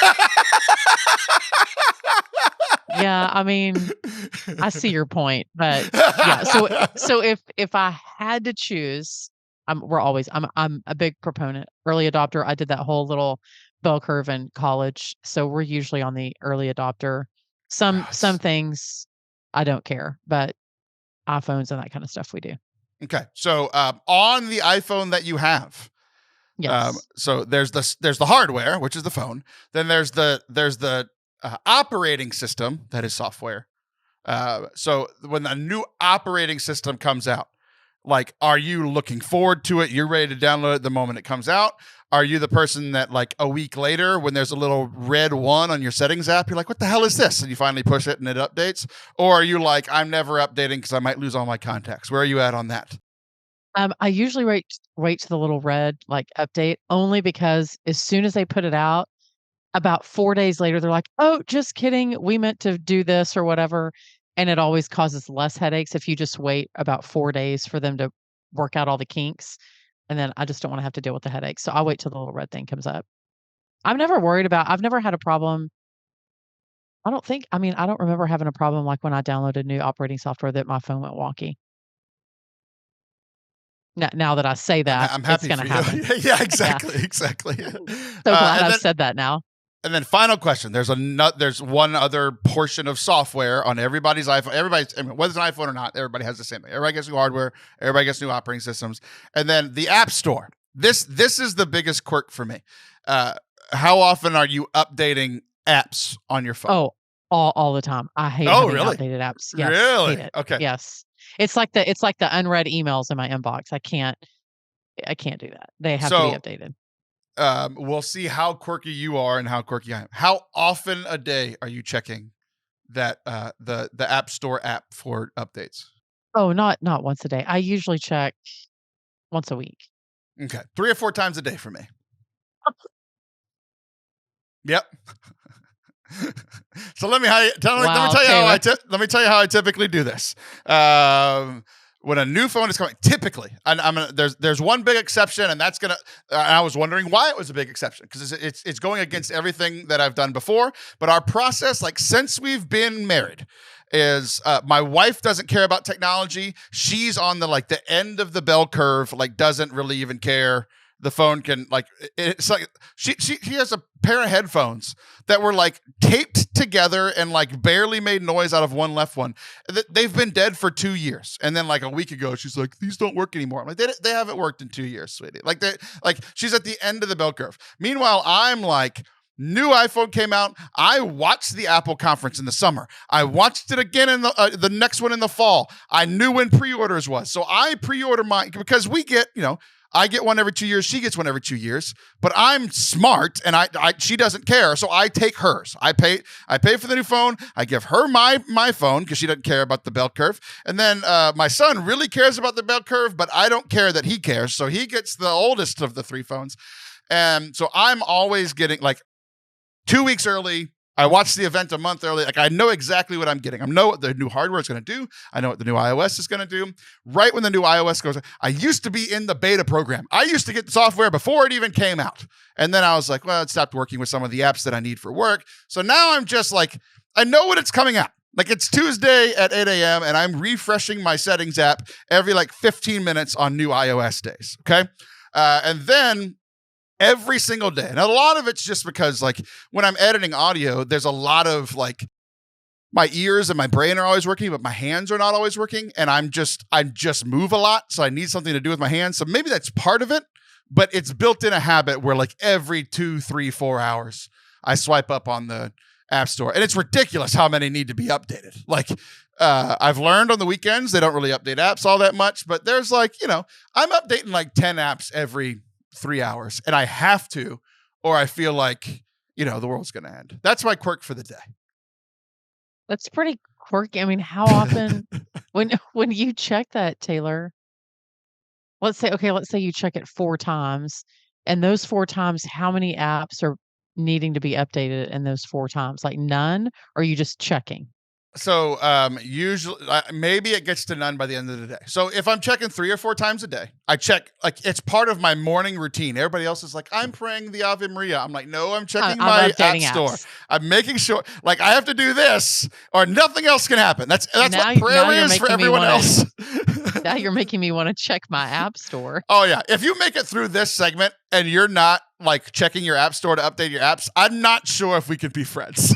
[SPEAKER 2] Yeah, I mean, I see your point, but yeah. So if I had to choose, I'm a big proponent, early adopter. I did that whole little bell curve in college, so we're usually on the early adopter. Some
[SPEAKER 1] Yes.
[SPEAKER 2] things I don't care, but iPhones and that kind of stuff we do.
[SPEAKER 1] Okay, so on the iPhone that you have,
[SPEAKER 2] Yes.
[SPEAKER 1] so there's the hardware, which is the phone. Then there's the operating system that is software. So when a new operating system comes out, like, are you looking forward to it? You're ready to download it the moment it comes out. Are you the person that like a week later, when there's a little red one on your settings app, you're like, what the hell is this? And you finally push it and it updates? Or are you like, I'm never updating because I might lose all my contacts? Where are you at on that?
[SPEAKER 2] I usually wait to the little red like update only because as soon as they put it out, about 4 days later, they're like, "Oh, just kidding. We meant to do this or whatever." And it always causes less headaches if you just wait about 4 days for them to work out all the kinks. And then I just don't want to have to deal with the headaches. So I wait till the little red thing comes up. I've never had a problem. I don't remember having a problem like when I downloaded new operating software that my phone went wonky. Now that I say that,
[SPEAKER 1] I'm
[SPEAKER 2] it's
[SPEAKER 1] happy
[SPEAKER 2] going
[SPEAKER 1] for
[SPEAKER 2] to
[SPEAKER 1] you.
[SPEAKER 2] happen.
[SPEAKER 1] Yeah,
[SPEAKER 2] Yeah.
[SPEAKER 1] exactly.
[SPEAKER 2] So glad
[SPEAKER 1] And
[SPEAKER 2] I've
[SPEAKER 1] then
[SPEAKER 2] said that now.
[SPEAKER 1] And then final question. There's one other portion of software on everybody's iPhone. Whether it's an iPhone or not, everybody has the same thing. Everybody gets new hardware. Everybody gets new operating systems. And then the App Store. This is the biggest quirk for me. How often are you updating apps on your phone?
[SPEAKER 2] Oh, all the time. I hate
[SPEAKER 1] Oh,
[SPEAKER 2] having
[SPEAKER 1] really?
[SPEAKER 2] outdated apps. Yes,
[SPEAKER 1] Really?
[SPEAKER 2] hate it.
[SPEAKER 1] Okay.
[SPEAKER 2] Yes. It's like the unread emails in my inbox. I can't do that. They have to be
[SPEAKER 1] So
[SPEAKER 2] updated.
[SPEAKER 1] we'll see how quirky you are and how quirky I am. How often a day are you checking that the App Store app for updates?
[SPEAKER 2] Oh, not once a day. I usually check once a week.
[SPEAKER 1] Okay, 3 or 4 times a day for me. Yep. So let me tell you
[SPEAKER 2] Wow,
[SPEAKER 1] how I typically do this. When a new phone is coming, typically, there's one big exception, and that's gonna. I was wondering why it was a big exception because it's going against everything that I've done before. But our process, like since we've been married, is my wife doesn't care about technology. She's on the end of the bell curve, like doesn't really even care. The phone can it's like she has a pair of headphones that were like taped together and like barely made noise out of one left one. They've been dead for 2 years, and then like a week ago she's like, these don't work anymore. I'm like, they haven't worked in 2 years, sweetie. Like she's at the end of the bell curve. Meanwhile, I'm like, new iPhone came out. I watched the Apple conference in the summer. I watched it again in the next one in the fall. I knew when pre-orders was, so I pre-order mine because we get I get one every 2 years. She gets one every 2 years. But I'm smart, and she doesn't care, so I take hers. I pay for the new phone. I give her my phone because she doesn't care about the bell curve. And then my son really cares about the bell curve, but I don't care that he cares, so he gets the oldest of the 3 phones. And so I'm always getting 2 weeks early. I watched the event a month early. Like I know exactly what I'm getting. I know what the new hardware is going to do. I know what the new iOS is going to do. Right when the new iOS goes, I used to be in the beta program. I used to get the software before it even came out. And then I was like, well, it stopped working with some of the apps that I need for work. So now I'm just like, I know when it's coming out. Like it's Tuesday at 8 a.m. and I'm refreshing my settings app every 15 minutes on new iOS days. Okay. And then every single day. And a lot of it's just because when I'm editing audio, there's a lot of my ears and my brain are always working, but my hands are not always working. And I just move a lot. So I need something to do with my hands. So maybe that's part of it, but it's built in a habit where every 2, 3, 4 hours, I swipe up on the App Store. And it's ridiculous how many need to be updated. I've learned on the weekends, they don't really update apps all that much, but there's I'm updating 10 apps every 3 hours, and I have to, or I feel like, the world's going to end. That's my quirk for the day.
[SPEAKER 2] That's pretty quirky. I mean, how often when you check that, Taylor, let's say you check it 4 times, and those 4 times, how many apps are needing to be updated in those 4 times? Like none? Or are you just checking?
[SPEAKER 1] So usually, maybe it gets to none by the end of the day. So if I'm checking 3 or 4 times a day, I check, like, it's part of my morning routine. Everybody else is like, I'm praying the Ave Maria. I'm like, no, I'm checking my app store. I'm making sure, like, I have to do this or nothing else can happen. That's what prayer is for everyone else.
[SPEAKER 2] Now you're making me want to check my app store.
[SPEAKER 1] Oh yeah. If you make it through this segment and you're not like checking your app store to update your apps, I'm not sure if we can be friends.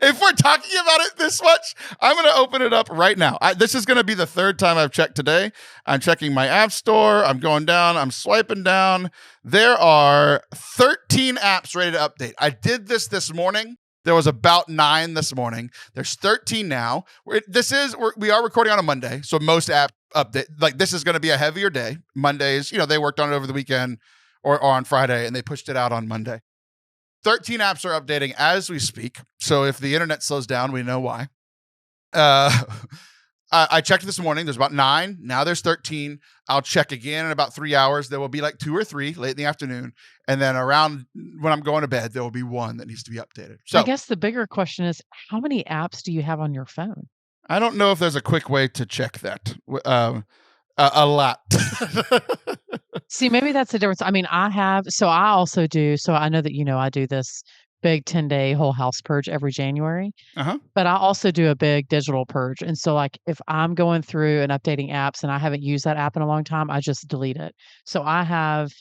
[SPEAKER 1] If we're talking about it this much, I'm going to open it up right now. This is going to be the 3rd time I've checked today. I'm checking my app store. I'm going down. I'm swiping down. There are 13 apps ready to update. I did this morning. There was about 9 this morning. There's 13 now. We are recording on a Monday, so most app update, like, this is going to be a heavier day. Mondays, they worked on it over the weekend or on Friday, and they pushed it out on Monday. 13 apps are updating as we speak. So if the internet slows down, we know why. I checked this morning. There's about 9. Now there's 13. I'll check again in about 3 hours. There will be like 2 or 3 late in the afternoon. And then around when I'm going to bed, there will be 1 that needs to be updated. So
[SPEAKER 2] I guess the bigger question is, how many apps do you have on your phone?
[SPEAKER 1] I don't know if there's a quick way to check that. A lot.
[SPEAKER 2] See, maybe that's the difference. I mean, I also do. So I know that, I do this big 10-day whole house purge every January. But I also do a big digital purge. And so, like, if I'm going through and updating apps and I haven't used that app in a long time, I just delete it. So I have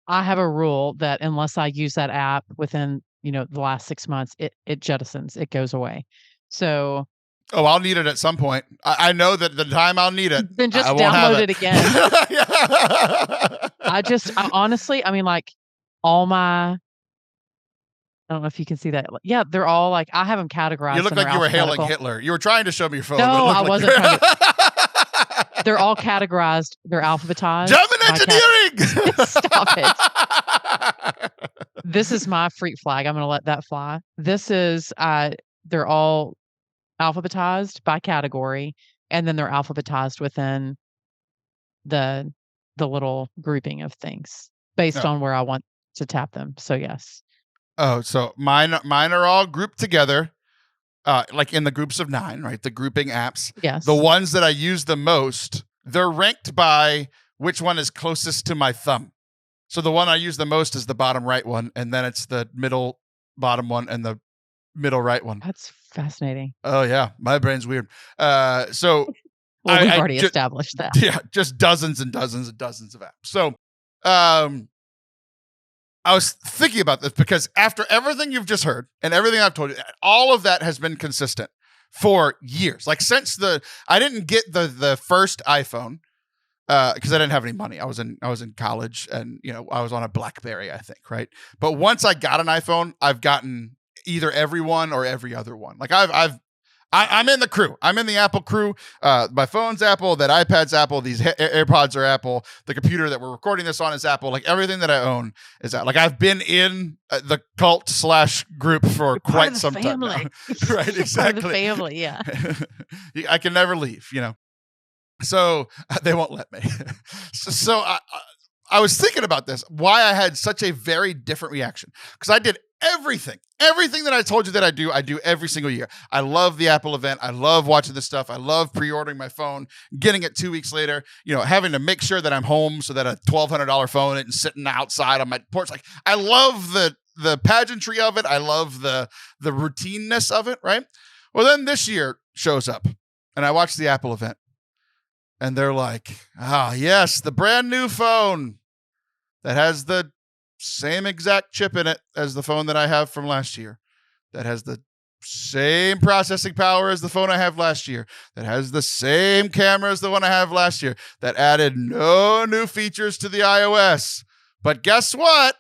[SPEAKER 2] a rule that unless I use that app within, the last 6 months, it jettisons, it goes away. So
[SPEAKER 1] I'll need it at some point. I know that the time I'll need it,
[SPEAKER 2] then just download it again. I honestly, I mean, like, all my, I don't know if you can see that. Yeah, they're all like, I have them categorized.
[SPEAKER 1] You look like you were hailing Hitler. You were trying to show me your phone.
[SPEAKER 2] No, I wasn't trying to. They're all categorized. They're alphabetized.
[SPEAKER 1] German engineering!
[SPEAKER 2] Stop it. This is my freak flag. I'm going to let that fly. This is, they're all alphabetized by category, and then they're alphabetized within the little grouping of things based on where I want to tap them. So yes.
[SPEAKER 1] Oh, so mine are all grouped together, like in the groups of 9, right? The grouping apps.
[SPEAKER 2] Yes.
[SPEAKER 1] The ones that I use the most, they're ranked by which one is closest to my thumb. So the one I use the most is the bottom right one, and then it's the middle bottom one and the middle right one.
[SPEAKER 2] That's fascinating.
[SPEAKER 1] Oh yeah, my brain's weird. So
[SPEAKER 2] well, we've already established that.
[SPEAKER 1] Yeah, just dozens and dozens and dozens of apps. So I was thinking about this because after everything you've just heard and everything I've told you, all of that has been consistent for years. Like since I didn't get the first iPhone because I didn't have any money. I was in college, and I was on a BlackBerry, I think, right? But once I got an iPhone, I've gotten either every one or every other one. Like I'm in the crew. I'm in the Apple crew. My phone's Apple. That iPad's Apple. These AirPods are Apple. The computer that we're recording this on is Apple. Like everything that I own is Apple. Like I've been in the cult / group for quite some time now. Right, exactly.
[SPEAKER 2] Part of the family, yeah.
[SPEAKER 1] I can never leave, So they won't let me. So I was thinking about this, why I had such a very different reaction. Because I did everything that I told you that I do every single year. I love the Apple event. I love watching this stuff. I love pre-ordering my phone, getting it 2 weeks later, having to make sure that I'm home so that a $1,200 phone isn't sitting outside on my porch. Like I love the pageantry of it. I love the routineness of it, right? Well, then this year shows up and I watch the Apple event and they're like, yes, the brand new phone that has the same exact chip in it as the phone that I have from last year, that has the same processing power as the phone I have last year, that has the same camera as the one I have last year, that added no new features to the iOS. But guess what?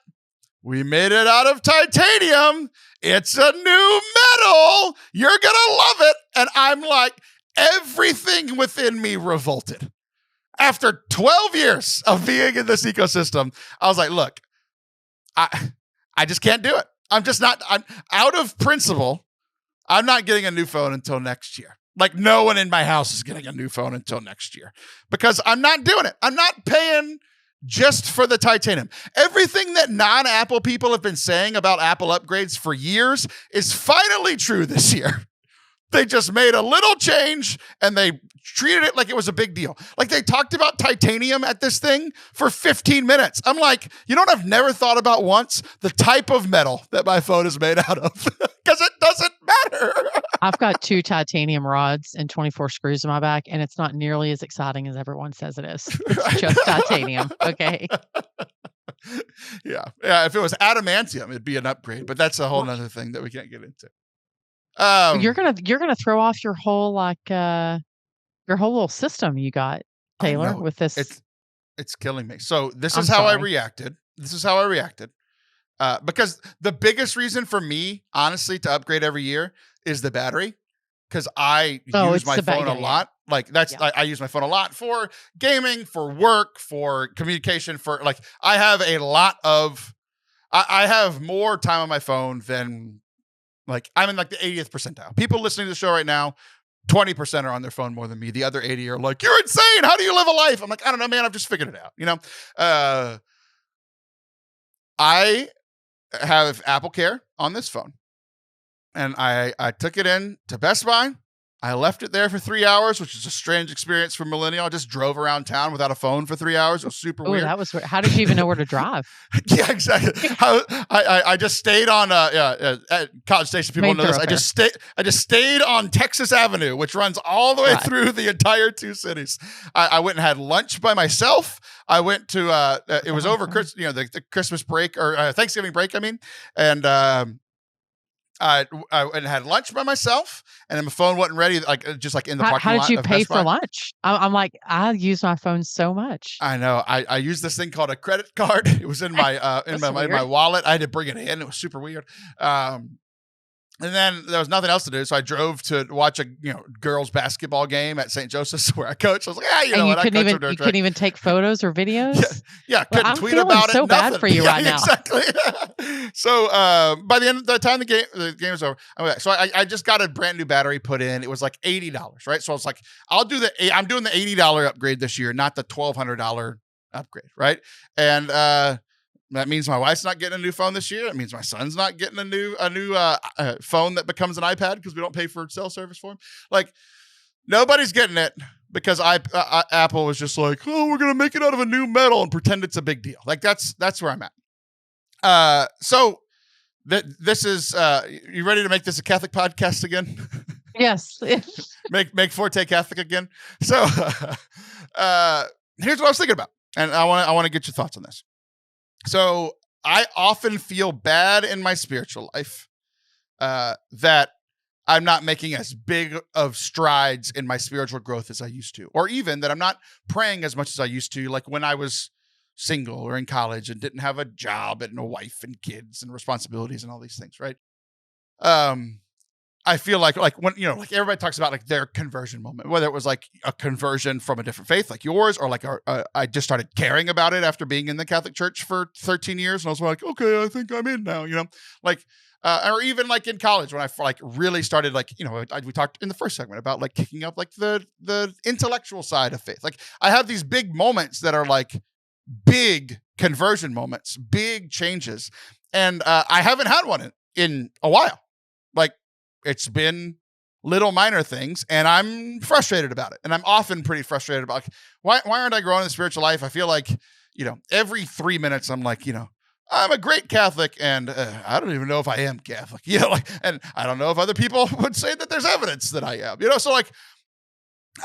[SPEAKER 1] We made it out of titanium. It's a new metal. You're going to love it. And I'm like, everything within me revolted. after 12 years of being in this ecosystem, I was like, look, I just can't do it. I'm out of principle. I'm not getting a new phone until next year. Like no one in my house is getting a new phone until next year because I'm not doing it. I'm not paying just for the titanium. Everything that non-Apple people have been saying about Apple upgrades for years is finally true this year. They just made a little change and they treated it like it was a big deal. Like they talked about titanium at this thing for 15 minutes. I'm like, you know what I've never thought about once? The type of metal that my phone is made out of because it doesn't matter.
[SPEAKER 2] I've got 2 titanium rods and 24 screws in my back, and it's not nearly as exciting as everyone says it is. It's just titanium, okay?
[SPEAKER 1] Yeah. If it was adamantium, it'd be an upgrade, but that's a whole nother thing that we can't get into.
[SPEAKER 2] You're gonna throw off your whole your whole little system you got, Taylor, with this.
[SPEAKER 1] It's killing me. So this is how I reacted. Because the biggest reason for me, honestly, to upgrade every year is the battery. Because I use my phone a lot. Like I use my phone a lot for gaming, for work, for communication, for like I have a lot of I have more time on my phone than like I'm in like the 80th percentile. People listening to the show right now, 20% are on their phone more than me. The other 80 are like, you're insane. How do you live a life? I'm like, I don't know, man. I've just figured it out. You know, I have Apple Care on this phone. And I took it in to Best Buy. I left it there for 3 hours, which is a strange experience for millennial. I just drove around town without a phone for 3 hours. It was super weird.
[SPEAKER 2] That was weird. How did you even know where to drive?
[SPEAKER 1] Yeah, exactly. I just stayed on at College Station. People know this. I just stayed on Texas Avenue, which runs all the way through the entire 2 cities. I went and had lunch by myself. I went to it was over the Christmas break or Thanksgiving break. I mean, and I had lunch by myself, and then my phone wasn't ready. Like just like in the parking lot.
[SPEAKER 2] How did you pay for lunch? I'm like, I use my phone so much.
[SPEAKER 1] I know. I used this thing called a credit card. It was in my in my wallet. I had to bring it in. It was super weird. And then there was nothing else to do, so I drove to watch a girls basketball game at St. Joseph's where I coach. I was like,
[SPEAKER 2] you couldn't even take photos or videos.
[SPEAKER 1] Yeah, couldn't tweet about it.
[SPEAKER 2] So bad for you right now.
[SPEAKER 1] Exactly. So by the time the game was over, I just got a brand new battery put in. It was like $80, right? So I was like, I'm doing the $80 upgrade this year, not the $1,200 upgrade, right? And that means my wife's not getting a new phone this year. It means my son's not getting a new phone that becomes an iPad because we don't pay for cell service for him. Like nobody's getting it because Apple was just like, oh, we're gonna make it out of a new metal and pretend it's a big deal. Like that's where I'm at. So this is you ready to make this a Catholic podcast again?
[SPEAKER 2] Yes.
[SPEAKER 1] make Forte Catholic again. So here's what I was thinking about, and I want to get your thoughts on this. So I often feel bad in my spiritual life that I'm not making as big of strides in my spiritual growth as I used to, or even that I'm not praying as much as I used to, like when I was single or in college and didn't have a job and a wife and kids and responsibilities and all these things, right? I feel like when, like everybody talks about like their conversion moment, whether it was like a conversion from a different faith like yours, or like I just started caring about it after being in the Catholic Church for 13 years. And I was like, okay, I think I'm in now, or even like in college when I like really started like, we talked in the first segment about like kicking up like the intellectual side of faith. Like I have these big moments that are like big conversion moments, big changes. And I haven't had one in a while. Like, it's been little minor things, and I'm frustrated about it. And I'm often pretty frustrated about like, why aren't I growing in the spiritual life? I feel like, every 3 minutes I'm like, I'm a great Catholic, and I don't even know if I am Catholic, and I don't know if other people would say that there's evidence that I am, so like,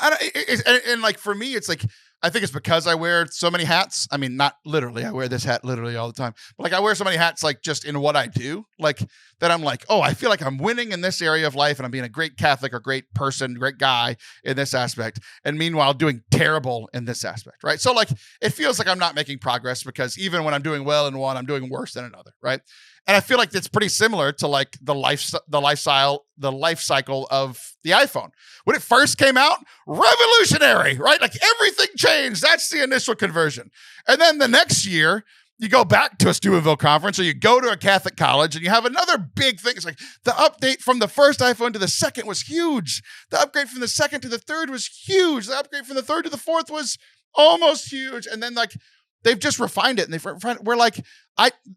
[SPEAKER 1] and like for me, it's like, I think it's because I wear so many hats. I mean, not literally, I wear this hat literally all the time, but like I wear so many hats, like just in what I do, like that I'm like, oh, I feel like I'm winning in this area of life and I'm being a great Catholic or great person, great guy in this aspect. And meanwhile, doing terrible in this aspect, right? So like, it feels like I'm not making progress because even when I'm doing well in one, I'm doing worse than another, right? And I feel like it's pretty similar to like the life cycle of the iPhone. When it first came out, revolutionary, right? Like everything changed. That's the initial conversion. And then the next year, you go back to a Steubenville conference or you go to a Catholic college and you have another big thing. It's like the update from the first iPhone to the second was huge. The upgrade from the second to the third was huge. The upgrade from the third to the fourth was almost huge. And then like they've just refined it, and we're like,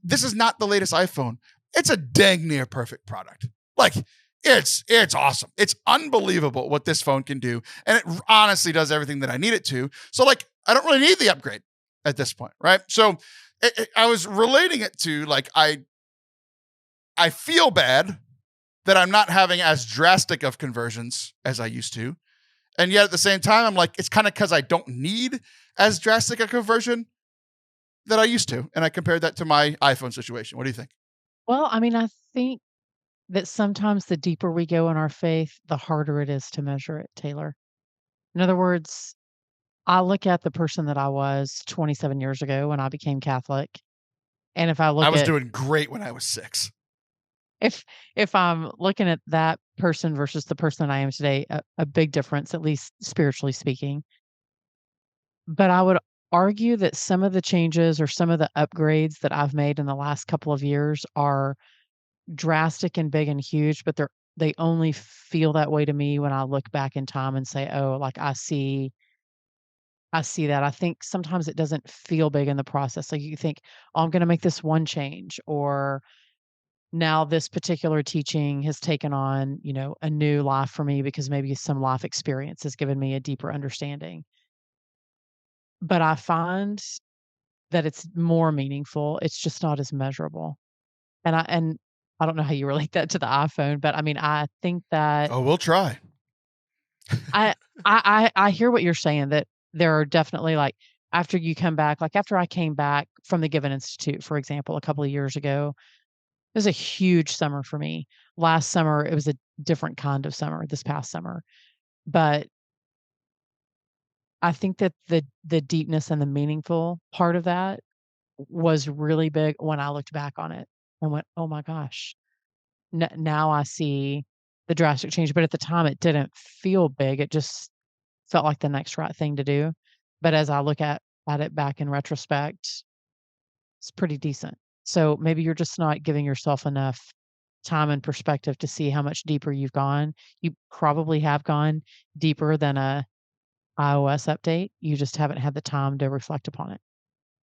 [SPEAKER 1] this is not the latest iPhone. It's a dang near perfect product. Like it's awesome. It's unbelievable what this phone can do. And it honestly does everything that I need it to. So like, I don't really need the upgrade at this point. Right. So I was relating it to like, I feel bad that I'm not having as drastic of conversions as I used to. And yet at the same time, I'm like, it's kind of because I don't need as drastic a conversion that I used to. And I compared that to my iPhone situation. What do you think?
[SPEAKER 2] Well, I mean, I think that sometimes the deeper we go in our faith, the harder it is to measure it, Taylor. In other words, I look at the person that I was 27 years ago when I became Catholic. And if I look
[SPEAKER 1] I was
[SPEAKER 2] at
[SPEAKER 1] doing great when I was 6.
[SPEAKER 2] if I'm looking at that person versus the person that I am today, a big difference, at least spiritually speaking. But I would argue that some of the changes or some of the upgrades that I've made in the last couple of years are drastic and big and huge, but they only feel that way to me when I look back in time and say, "Oh, like I see that." I think sometimes it doesn't feel big in the process. Like you think, "Oh, I'm going to make this one change," or now this particular teaching has taken on, a new life for me because maybe some life experience has given me a deeper understanding. But I find that it's more meaningful. It's just not as measurable. And I don't know how you relate that to the iPhone, but I mean, I think that
[SPEAKER 1] Oh, we'll try.
[SPEAKER 2] I I hear what you're saying, that there are definitely, like, after you come back, like, after I came back from the Given Institute, for example, a couple of years ago, it was a huge summer for me. Last summer, it was a different kind of summer, this past summer. But I think that the deepness and the meaningful part of that was really big when I looked back on it and went, "Oh my gosh." Now I see the drastic change, but at the time, it didn't feel big. It just felt like the next right thing to do. But as I look at it back in retrospect, it's pretty decent. So maybe you're just not giving yourself enough time and perspective to see how much deeper you've gone. You probably have gone deeper than a iOS update. You just haven't had the time to reflect upon it.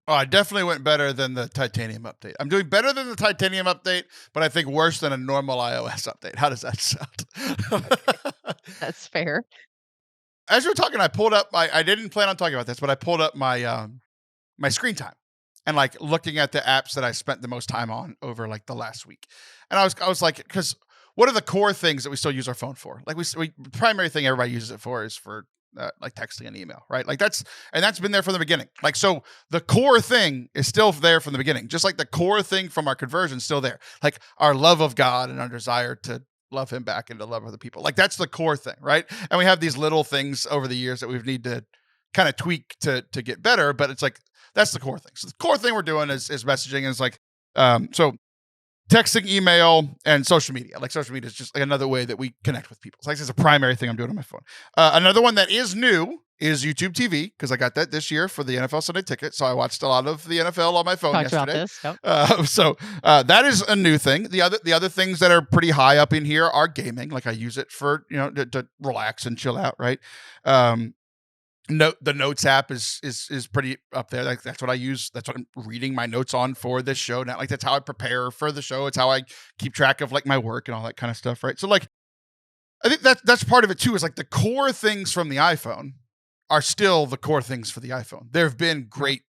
[SPEAKER 1] Oh, I definitely went better than the titanium update. I'm doing better than the titanium update, but I think worse than a normal iOS update. How does that sound?
[SPEAKER 2] That's fair.
[SPEAKER 1] As you were talking, I pulled up I didn't plan on talking about this, but I pulled up my my screen time and like looking at the apps that I spent the most time on over like the last week. And I was like, because what are the core things that we still use our phone for? Like we primary thing everybody uses it for is for like texting and email, right? Like that's been there from the beginning. Like, so the core thing is still there from the beginning, just like the core thing from our conversion is still there. Like our love of God and our desire to love him back and to love other people. Like that's the core thing, right? And we have these little things over the years that we need to kind of tweak to get better, but it's like, that's the core thing. So the core thing we're doing is messaging, and it's like, so texting, email, and social media. Like social media is just like another way that we connect with people. It's like it's a primary thing I'm doing on my phone. Another one that is new is YouTube TV, because I got that this year for the NFL Sunday Ticket. So I watched a lot of the NFL on my phone
[SPEAKER 2] Talked about
[SPEAKER 1] yesterday.
[SPEAKER 2] this. Yep.
[SPEAKER 1] So that is a new thing. The other things that are pretty high up in here are gaming. Like I use it for to relax and chill out. Right. The notes app is pretty up there. Like that's what I use. That's what I'm reading my notes on for this show now. Like that's how I prepare for the show. It's how I keep track of like my work and all that kind of stuff. Right. So like, I think that's part of it too, is like the core things from the iPhone are still the core things for the iPhone. There have been great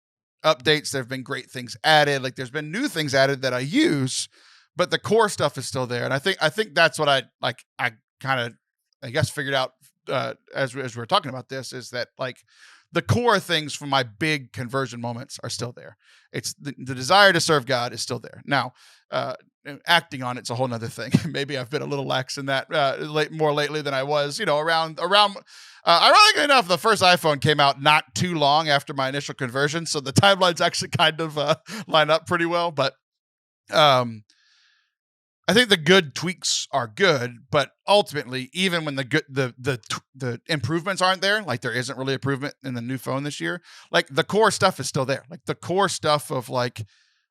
[SPEAKER 1] updates. There have been great things added. Like there's been new things added that I use, but the core stuff is still there. And I think that's what I kind of, I guess, figured out as we were talking about this, is that like the core things from my big conversion moments are still there. It's the desire to serve God is still there. Now, acting on it's a whole nother thing. Maybe I've been a little lax in that more lately than I was, around ironically enough, the first iPhone came out not too long after my initial conversion. So the timelines actually kind of line up pretty well. But I think the good tweaks are good, but ultimately, even when the improvements aren't there, like there isn't really improvement in the new phone this year, like the core stuff is still there. Like the core stuff of like,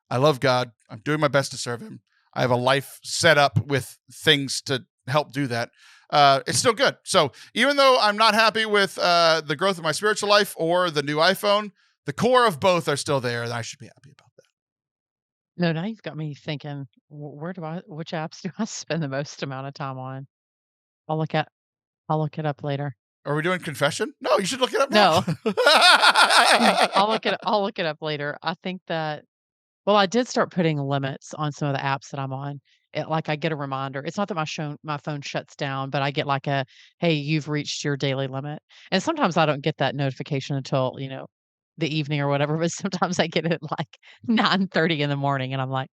[SPEAKER 1] I love God. I'm doing my best to serve him. I have a life set up with things to help do that. It's still good. So even though I'm not happy with the growth of my spiritual life or the new iPhone, the core of both are still there, and I should be happy about that.
[SPEAKER 2] No, now you've got me thinking, which apps do I spend the most amount of time on? I'll look at I'll look it up later.
[SPEAKER 1] Are we doing confession? No, you should look it up now.
[SPEAKER 2] No. I'll look it up later. I think that well, I did start putting limits on some of the apps that I'm on. Like I get a reminder. It's not that my phone shuts down, but I get like a, hey, you've reached your daily limit. And sometimes I don't get that notification until, the evening or whatever, but sometimes I get it at like 9:30 in the morning and I'm like,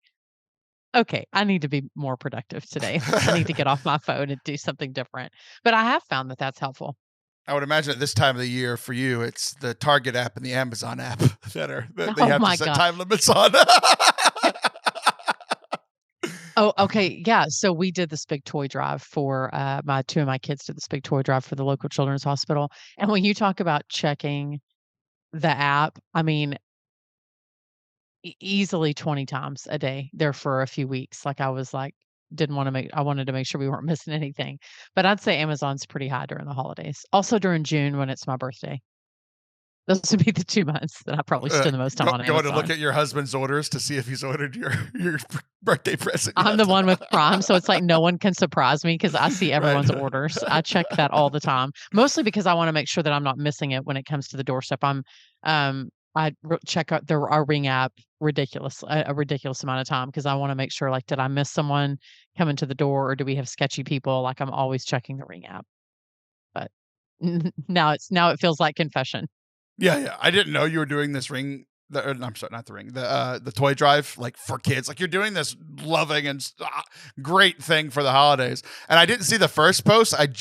[SPEAKER 2] okay, I need to be more productive today. I need to get off my phone and do something different. But I have found that that's helpful.
[SPEAKER 1] I would imagine at this time of the year for you, it's the Target app and the Amazon app that you
[SPEAKER 2] Oh
[SPEAKER 1] have to
[SPEAKER 2] my
[SPEAKER 1] set
[SPEAKER 2] God.
[SPEAKER 1] time limits on.
[SPEAKER 2] Oh, okay. Yeah. So we did this big toy drive for my two of my kids did this big toy drive for the local children's hospital. And when you talk about checking the app, I mean, easily 20 times a day there for a few weeks. Like I was like, I wanted to make sure we weren't missing anything. But I'd say Amazon's pretty high during the holidays. Also during June when it's my birthday. Those would be the 2 months that I probably spend the most time on
[SPEAKER 1] Going to
[SPEAKER 2] Amazon.
[SPEAKER 1] look at your husband's orders to see if he's ordered your birthday present.
[SPEAKER 2] I'm the one with Prime, so it's like no one can surprise me because I see everyone's orders. I check that all the time, mostly because I want to make sure that I'm not missing it when it comes to the doorstep. Check out our Ring app a ridiculous amount of time because I want to make sure, like, did I miss someone coming to the door or do we have sketchy people? Like, I'm always checking the Ring app. But now it feels like confession.
[SPEAKER 1] Yeah. I didn't know you were doing this ring. I'm sorry, not the ring. The toy drive, like for kids. Like you're doing this loving and great thing for the holidays. And I didn't see the first post. Like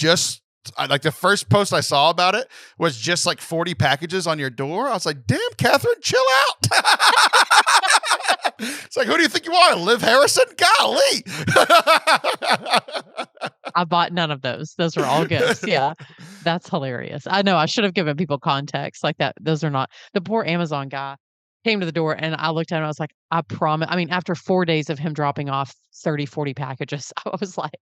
[SPEAKER 1] the first post I saw about it was just like 40 packages on your door. I was like, damn, Kathryn, chill out. It's like, who do you think you are, Liv Harrison? Golly.
[SPEAKER 2] I bought none of those. Those are all gifts. Yeah. That's hilarious. I know I should have given people context like that. Those are not the poor Amazon guy came to the door and I looked at him. I was like, I promise. I mean, after 4 days of him dropping off 30, 40 packages, I was like,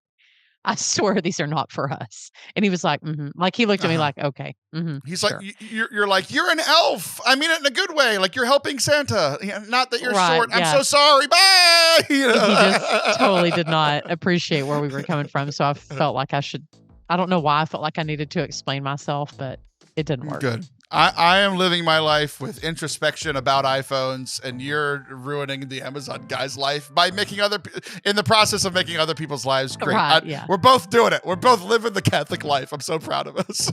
[SPEAKER 2] I swear these are not for us. And he was like, like he looked at me like, okay.
[SPEAKER 1] He's
[SPEAKER 2] sure.
[SPEAKER 1] like, you're like, you're an elf. I mean it in a good way. Like you're helping Santa. Not that you're short. I'm so sorry. Bye.
[SPEAKER 2] He just totally did not appreciate where we were coming from. So I felt like I don't know why I felt like I needed to explain myself, but it didn't work.
[SPEAKER 1] Good. I am living my life with introspection about iPhones, and you're ruining the Amazon guy's life by in the process of making other people's lives great.
[SPEAKER 2] Right, yeah.
[SPEAKER 1] We're both doing it. We're both living the Catholic life. I'm so proud of us.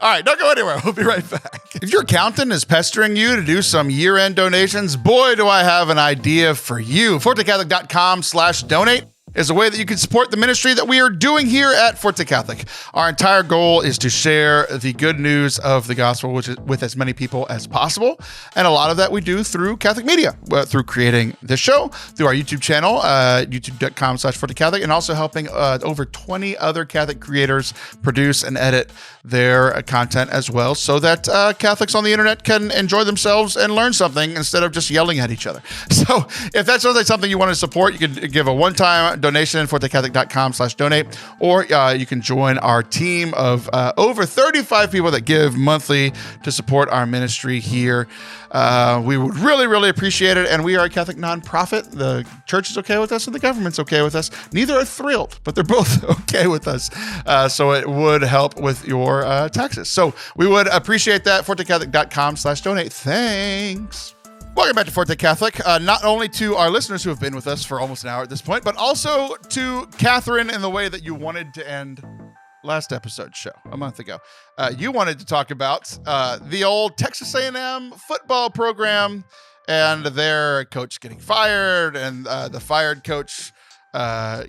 [SPEAKER 1] All right, don't go anywhere. We'll be right back. If your accountant is pestering you to do some year-end donations, boy, do I have an idea for you. ForteCatholic.com/donate is a way that you can support the ministry that we are doing here at Forte Catholic. Our entire goal is to share the good news of the gospel with as many people as possible. And a lot of that we do through Catholic media, through creating this show, through our YouTube channel, youtube.com/Forte Catholic, and also helping over 20 other Catholic creators produce and edit their content as well, so that Catholics on the internet can enjoy themselves and learn something instead of just yelling at each other. So if that sounds like something you want to support, you can give a one-time donation, ForteCatholic.com/donate, or you can join our team of over 35 people that give monthly to support our ministry here. We would really, really appreciate it. And we are a Catholic nonprofit. The church is okay with us and the government's okay with us. Neither are thrilled, but they're both okay with us. So it would help with your taxes. So we would appreciate that. ForteCatholic.com/donate. Thanks. Welcome back to Forte Catholic. Not only to our listeners who have been with us for almost an hour at this point, but also to Kathryn in the way that you wanted to end last episode's show a month ago. You wanted to talk about the old Texas A&M football program and their coach getting fired and the fired coach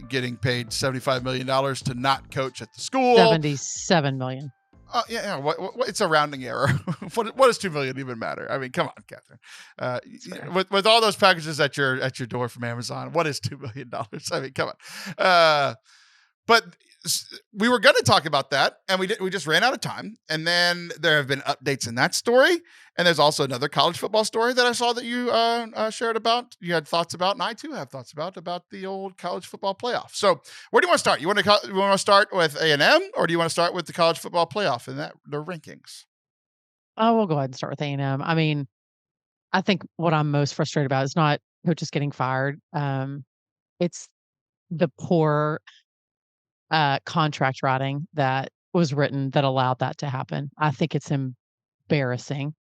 [SPEAKER 1] getting paid $75 million to not coach at the school.
[SPEAKER 2] $77 million.
[SPEAKER 1] Yeah. It's a rounding error. What does $2 million even matter? I mean, come on, Kathryn. With all those packages at your door from Amazon, what is $2 million? I mean, come on. But we were going to talk about that, and we just ran out of time. And then there have been updates in that story, and there's also another college football story that I saw that you shared about. You had thoughts about, and I too have thoughts about the old college football playoff. So where do you want to start? You want to start with A&M, or do you want to start with the college football playoff and the rankings?
[SPEAKER 2] Oh, we'll go ahead and start with A&M. I mean, I think what I'm most frustrated about is not coaches getting fired. It's the poor contract writing that was written that allowed that to happen. I think it's embarrassing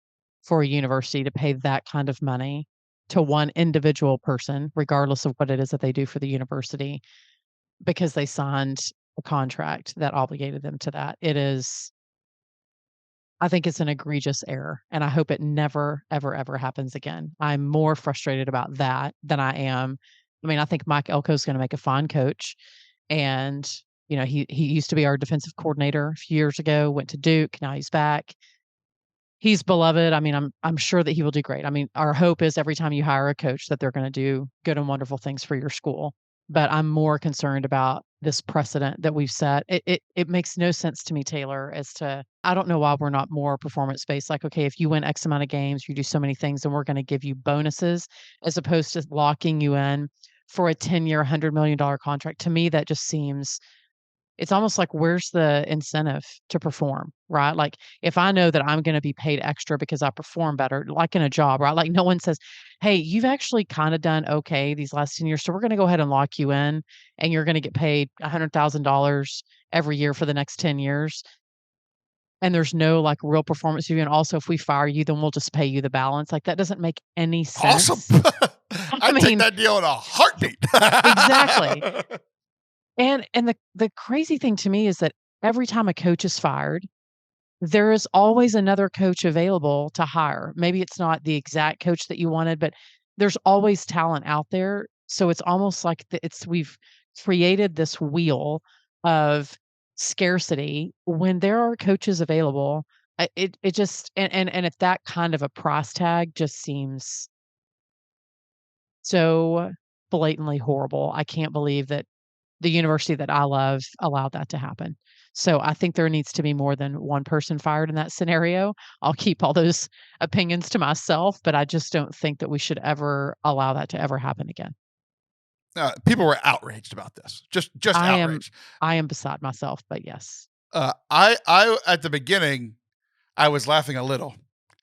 [SPEAKER 2] for a university to pay that kind of money to one individual person, regardless of what it is that they do for the university, because they signed a contract that obligated them to that. I think it's an egregious error, and I hope it never, ever, ever happens again. I'm more frustrated about that than I am. I mean, I think Mike Elko is going to make a fine coach, and he used to be our defensive coordinator a few years ago. Went to Duke, now he's back. He's beloved. I mean, I'm sure that he will do great. I mean, our hope is every time you hire a coach that they're going to do good and wonderful things for your school. But I'm more concerned about this precedent that we've set. It makes no sense to me, Taylor, as to I don't know why we're not more performance based. Like, okay, if you win X amount of games, you do so many things, and we're going to give you bonuses as opposed to locking you in for a 10-year, $100 million contract. To me, that just seems it's almost like where's the incentive to perform, right? Like if I know that I'm going to be paid extra because I perform better, like in a job, right? Like no one says, "Hey, you've actually kind of done okay these last 10 years, so we're going to go ahead and lock you in and you're going to get paid $100,000 every year for the next 10 years." And there's no like real performance review. And also if we fire you, then we'll just pay you the balance. Like that doesn't make any
[SPEAKER 1] Awesome.
[SPEAKER 2] sense. I
[SPEAKER 1] I'd take
[SPEAKER 2] mean,
[SPEAKER 1] that deal in a heartbeat.
[SPEAKER 2] exactly. And the crazy thing to me is that every time a coach is fired, there is always another coach available to hire. Maybe it's not the exact coach that you wanted, but there's always talent out there. So it's almost like we've created this wheel of scarcity when there are coaches available. It just and if that kind of a price tag just seems so blatantly horrible. I can't believe that the university that I love allowed that to happen. So I think there needs to be more than one person fired in that scenario. I'll keep all those opinions to myself, but I just don't think that we should ever allow that to ever happen again.
[SPEAKER 1] People were outraged about this. Just outraged.
[SPEAKER 2] I am beside myself, but yes.
[SPEAKER 1] I at the beginning, I was laughing a little,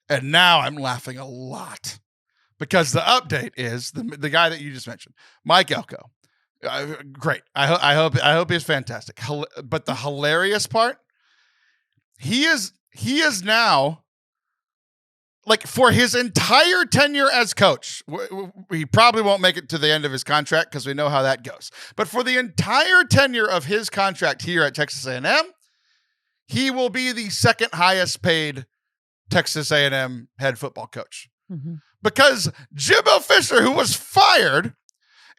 [SPEAKER 1] and now I'm laughing a lot because the update is the guy that you just mentioned, Mike Elko. Great. I hope he's fantastic. But the hilarious part, he is now like for his entire tenure as coach. He probably won't make it to the end of his contract because we know how that goes. But for the entire tenure of his contract here at Texas A&M, he will be the second highest paid Texas A&M head football coach.
[SPEAKER 2] Mm-hmm.
[SPEAKER 1] Because Jimbo Fisher, who was fired,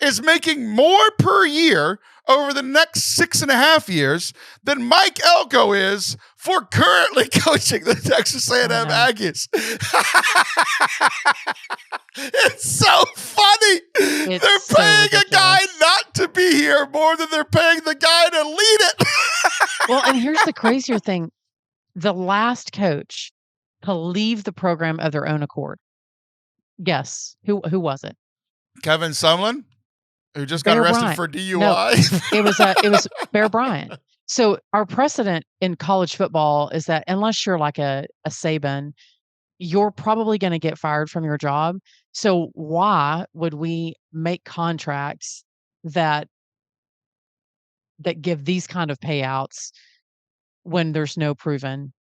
[SPEAKER 1] is making more per year over the next 6.5 years than Mike Elko is for currently coaching the Texas A&M Aggies. It's so funny. They're paying a guy not to be here more than they're paying the guy to lead it.
[SPEAKER 2] Well, and here's the crazier thing. The last coach to leave the program of their own accord. Guess who was it?
[SPEAKER 1] Kevin Sumlin, who just got arrested for DUI.
[SPEAKER 2] No, it was Bear Bryant. So our precedent in college football is that unless you're like a Saban, you're probably going to get fired from your job. So why would we make contracts that give these kind of payouts when there's no proven,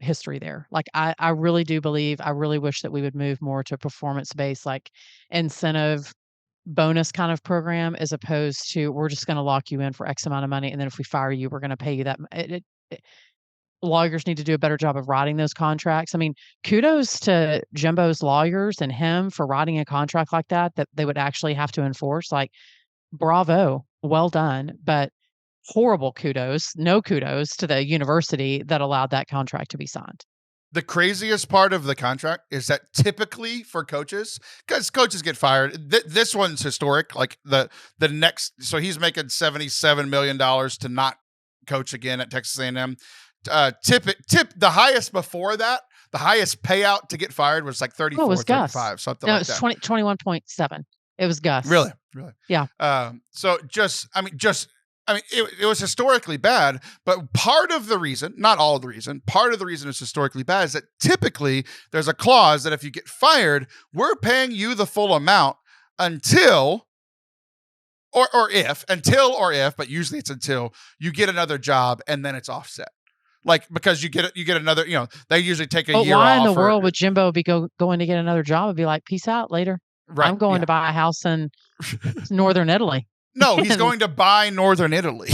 [SPEAKER 2] history there? Like I really do believe, I really wish that we would move more to performance-based, like incentive bonus kind of program, as opposed to we're just going to lock you in for X amount of money, and then if we fire you, we're going to pay you that. Lawyers need to do a better job of writing those contracts. I mean, kudos to Jimbo's lawyers and him for writing a contract like that they would actually have to enforce. Like, bravo, well done. But horrible no kudos to the university that allowed that contract to be signed.
[SPEAKER 1] The craziest part of the contract is that typically for coaches, because coaches get fired, this one's historic. Like the next, so he's making $77 million to not coach again at Texas A&M. The highest before that, the highest payout to get fired was like 34, 35, something like that.
[SPEAKER 2] No, it was 21.7. It was Gus.
[SPEAKER 1] Really?
[SPEAKER 2] Yeah.
[SPEAKER 1] So it was historically bad, but part of the reason, not all of the reason, part of the reason it's historically bad is that typically there's a clause that if you get fired, we're paying you the full amount until, but usually it's until you get another job and then it's offset. Like, because you get another, they usually take a year off.
[SPEAKER 2] Why in the world would Jimbo be going to get another job and be like, peace out later? Right. I'm going to buy a house in Northern Italy.
[SPEAKER 1] No, he's going to buy Northern Italy.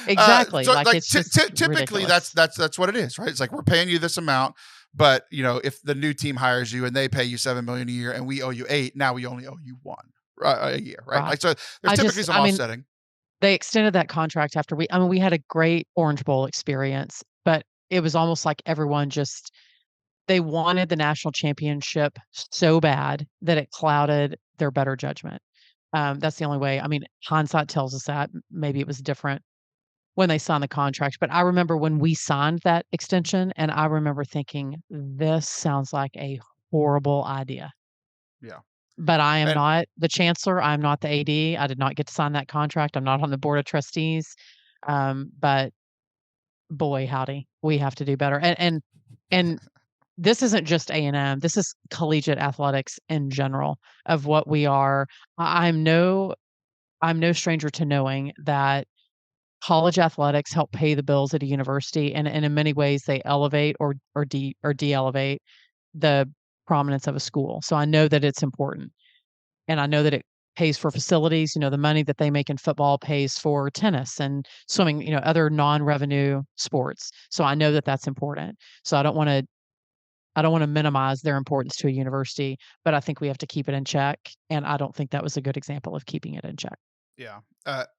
[SPEAKER 2] Exactly.
[SPEAKER 1] It's typically that's what it is, right? It's like, we're paying you this amount, but if the new team hires you and they pay you $7 million a year and we owe you $8 million, now we only owe you $1 million a year, right? Like, so there's typically some offsetting.
[SPEAKER 2] They extended that contract after we had a great Orange Bowl experience, but it was almost like everyone they wanted the national championship so bad that it clouded their better judgment. That's the only way. I mean, hindsight tells us that maybe it was different when they signed the contract, but I remember when we signed that extension and I remember thinking, this sounds like a horrible idea.
[SPEAKER 1] Yeah.
[SPEAKER 2] But I am not the chancellor. I'm not the AD. I did not get to sign that contract. I'm not on the board of trustees. But boy, howdy, we have to do better. And this isn't just A&M. This is collegiate athletics in general of what we are. I'm no stranger to knowing that college athletics help pay the bills at a university, and in many ways they elevate or de-elevate the prominence of a school. So I know that it's important, and I know that it pays for facilities. The money that they make in football pays for tennis and swimming, other non-revenue sports. So I know that that's important. So I don't want to minimize their importance to a university, but I think we have to keep it in check. And I don't think that was a good example of keeping it in check.
[SPEAKER 1] Yeah.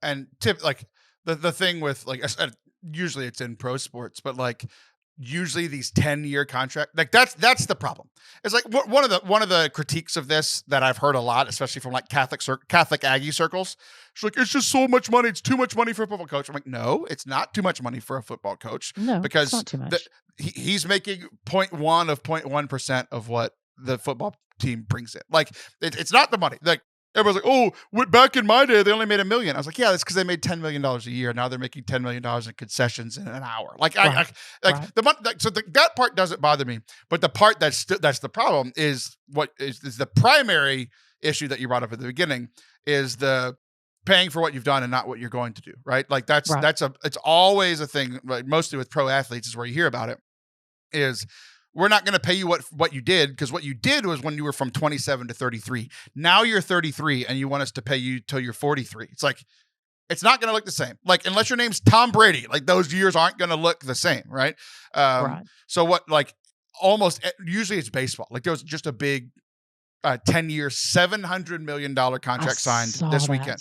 [SPEAKER 1] And the thing with, like I said, usually it's in pro sports, but like usually these 10-year contract, like that's the problem. It's like one of the critiques of this that I've heard a lot, especially from like Catholic Aggie circles. It's like, it's just so much money. It's too much money for a football coach. I'm like, no, it's not too much money for a football coach.
[SPEAKER 2] No,
[SPEAKER 1] because
[SPEAKER 2] it's not too much.
[SPEAKER 1] He's making 0.1% of what the football team brings in. Like, it's not the money. Like, everyone's like, oh, back in my day, they only made $1 million. I was like, yeah, that's because they made $10 million a year. Now they're making $10 million in concessions in an hour. Like, right. The money. So that part doesn't bother me. But the part that's the problem is what is the primary issue that you brought up at the beginning is the paying for what you've done and not what you're going to do. Right. Like it's always a thing, like mostly with pro athletes is where you hear about it, is we're not going to pay you what you did, because what you did was when you were from 27 to 33. Now you're 33 and you want us to pay you till you're 43. It's like, it's not going to look the same. Like, unless your name's Tom Brady, like those years aren't going to look the same. Right. So what, like almost usually it's baseball. Like there was just a big 10-year, $700 million contract signed this weekend.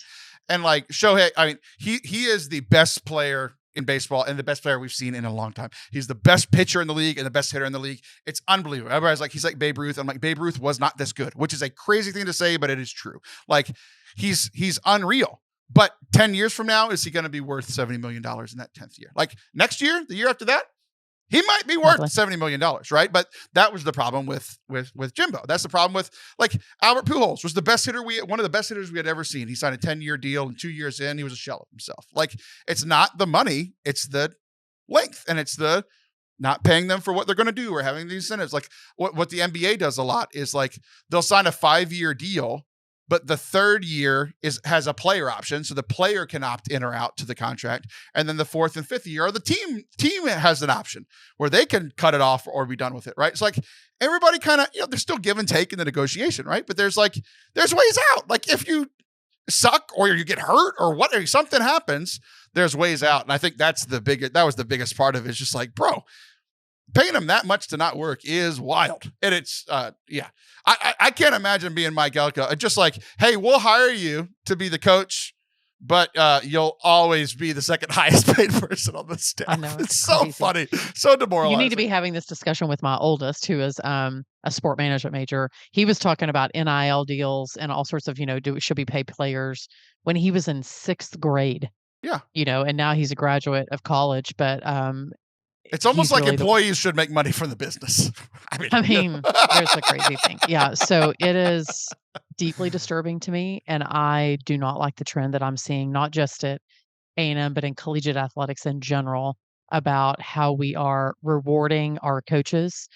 [SPEAKER 1] And like Shohei, I mean, he is the best player in baseball and the best player we've seen in a long time. He's the best pitcher in the league and the best hitter in the league. It's unbelievable. Everybody's like, he's like Babe Ruth. I'm like, Babe Ruth was not this good, which is a crazy thing to say, but it is true. Like he's unreal. But 10 years from now, is he going to be worth $70 million in that 10th year? Like next year, the year after that, he might be worth $70 million, right? But that was the problem with Jimbo. That's the problem with, like, Albert Pujols was the best hitter one of the best hitters we had ever seen. He signed a 10-year deal, and 2 years in, he was a shell of himself. Like, it's not the money, it's the length, and it's the not paying them for what they're going to do or having these incentives. Like what the NBA does a lot is like they'll sign a 5-year deal, but the third year has a player option, so the player can opt in or out to the contract. And then the fourth and fifth year, or the team has an option where they can cut it off or be done with it, right? It's like everybody kind of, there's still give and take in the negotiation, right? But there's ways out. Like if you suck or you get hurt or something happens, there's ways out. And I think that was the biggest part of it. It's just like, bro, paying him that much to not work is wild. And it's, I can't imagine being Mike Elko. Just like, hey, we'll hire you to be the coach, but you'll always be the second highest paid person on the staff.
[SPEAKER 2] I know,
[SPEAKER 1] It's
[SPEAKER 2] it's
[SPEAKER 1] so
[SPEAKER 2] crazy.
[SPEAKER 1] funny, so demoralizing.
[SPEAKER 2] You need to be having this discussion with my oldest, who is a sport management major. He was talking about NIL deals and all sorts of, should we pay players when he was in 6th grade,
[SPEAKER 1] Yeah.
[SPEAKER 2] and now he's a graduate of college, but
[SPEAKER 1] It's almost
[SPEAKER 2] he's
[SPEAKER 1] like
[SPEAKER 2] really
[SPEAKER 1] employees should make money from the business.
[SPEAKER 2] I mean, there's a crazy thing. Yeah. So it is deeply disturbing to me. And I do not like the trend that I'm seeing, not just at A&M, but in collegiate athletics in general, about how we are rewarding our coaches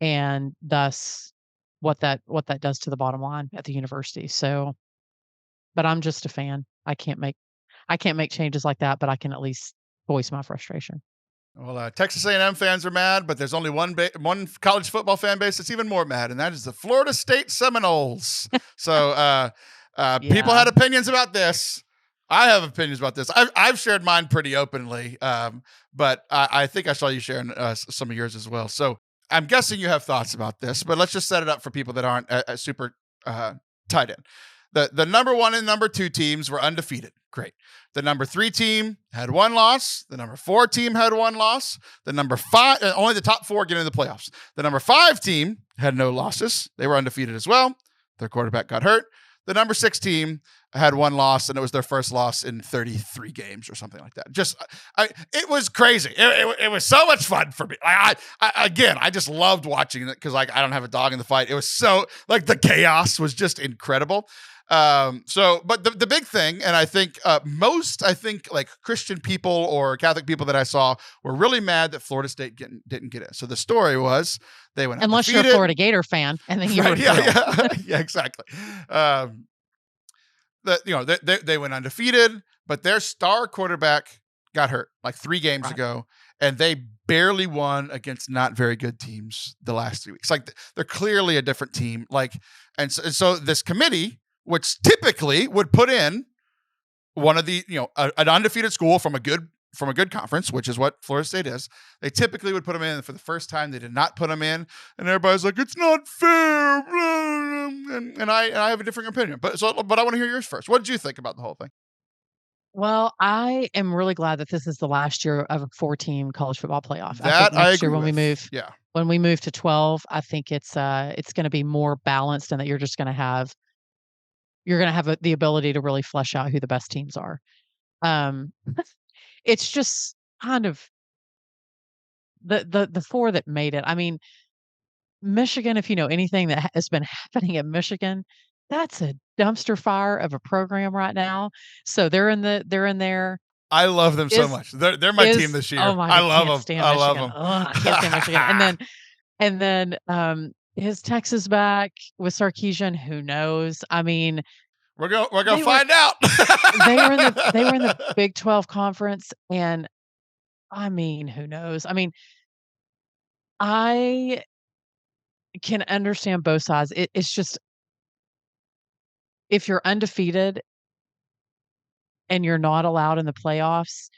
[SPEAKER 2] and thus what that does to the bottom line at the university. So, but I'm just a fan. I can't make changes like that, but I can at least voice my frustration.
[SPEAKER 1] Well, Texas A&M fans are mad, but there's only one college football fan base that's even more mad, and that is the Florida State Seminoles. So people had opinions about this. I have opinions about this. I've shared mine pretty openly, but I think I saw you sharing some of yours as well. So I'm guessing you have thoughts about this, but let's just set it up for people that aren't super tied in. The number 1 and number 2 teams were undefeated. Great. The number 3 team had 1 loss. The number 4 team had 1 loss. The number 5, only the top 4 get into the playoffs. The number 5 team had no losses. They were undefeated as well. Their quarterback got hurt. The number 6 team had 1 loss, and it was their first loss in 33 games or something like that. It was crazy. It was so much fun for me. I just loved watching it because I don't have a dog in the fight. It was so the chaos was just incredible. But the big thing, and I think most Christian people or Catholic people that I saw were really mad that Florida State didn't get it. So the story was they went
[SPEAKER 2] unless
[SPEAKER 1] undefeated.
[SPEAKER 2] you're a Florida Gator fan, and then you're
[SPEAKER 1] yeah, exactly. They went undefeated, but their star quarterback got hurt 3 games ago, and they barely won against not very good teams the last 3 weeks. They're clearly a different team. And so this committee, which typically would put in one of the, an undefeated school from a good conference, which is what Florida State is. They typically would put them in. For the first time, they did not put them in, and everybody's like, "It's not fair." And I have a different opinion, but I want to hear yours first. What did you think about the whole thing?
[SPEAKER 2] Well, I am really glad that this is the last year of a 4-team college football playoff.
[SPEAKER 1] That
[SPEAKER 2] I think next
[SPEAKER 1] I agree
[SPEAKER 2] year when
[SPEAKER 1] with.
[SPEAKER 2] when we move to 12, I think it's going to be more balanced, and that you're just going to have the ability to really flesh out who the best teams are. It's just kind of the 4 that made it. I mean, Michigan, if you know anything that has been happening at Michigan, that's a dumpster fire of a program right now. So they're in there.
[SPEAKER 1] I love them so much. They're my team this year.
[SPEAKER 2] Oh my
[SPEAKER 1] I
[SPEAKER 2] God,
[SPEAKER 1] love them.
[SPEAKER 2] I
[SPEAKER 1] love them.
[SPEAKER 2] I can't stand Michigan. And then is Texas back with Sarkisian? Who knows? I mean,
[SPEAKER 1] we're gonna find out.
[SPEAKER 2] they were in the Big 12 conference, and I mean, who knows? I mean, I can understand both sides. It's just, if you're undefeated and you're not allowed in the playoffs,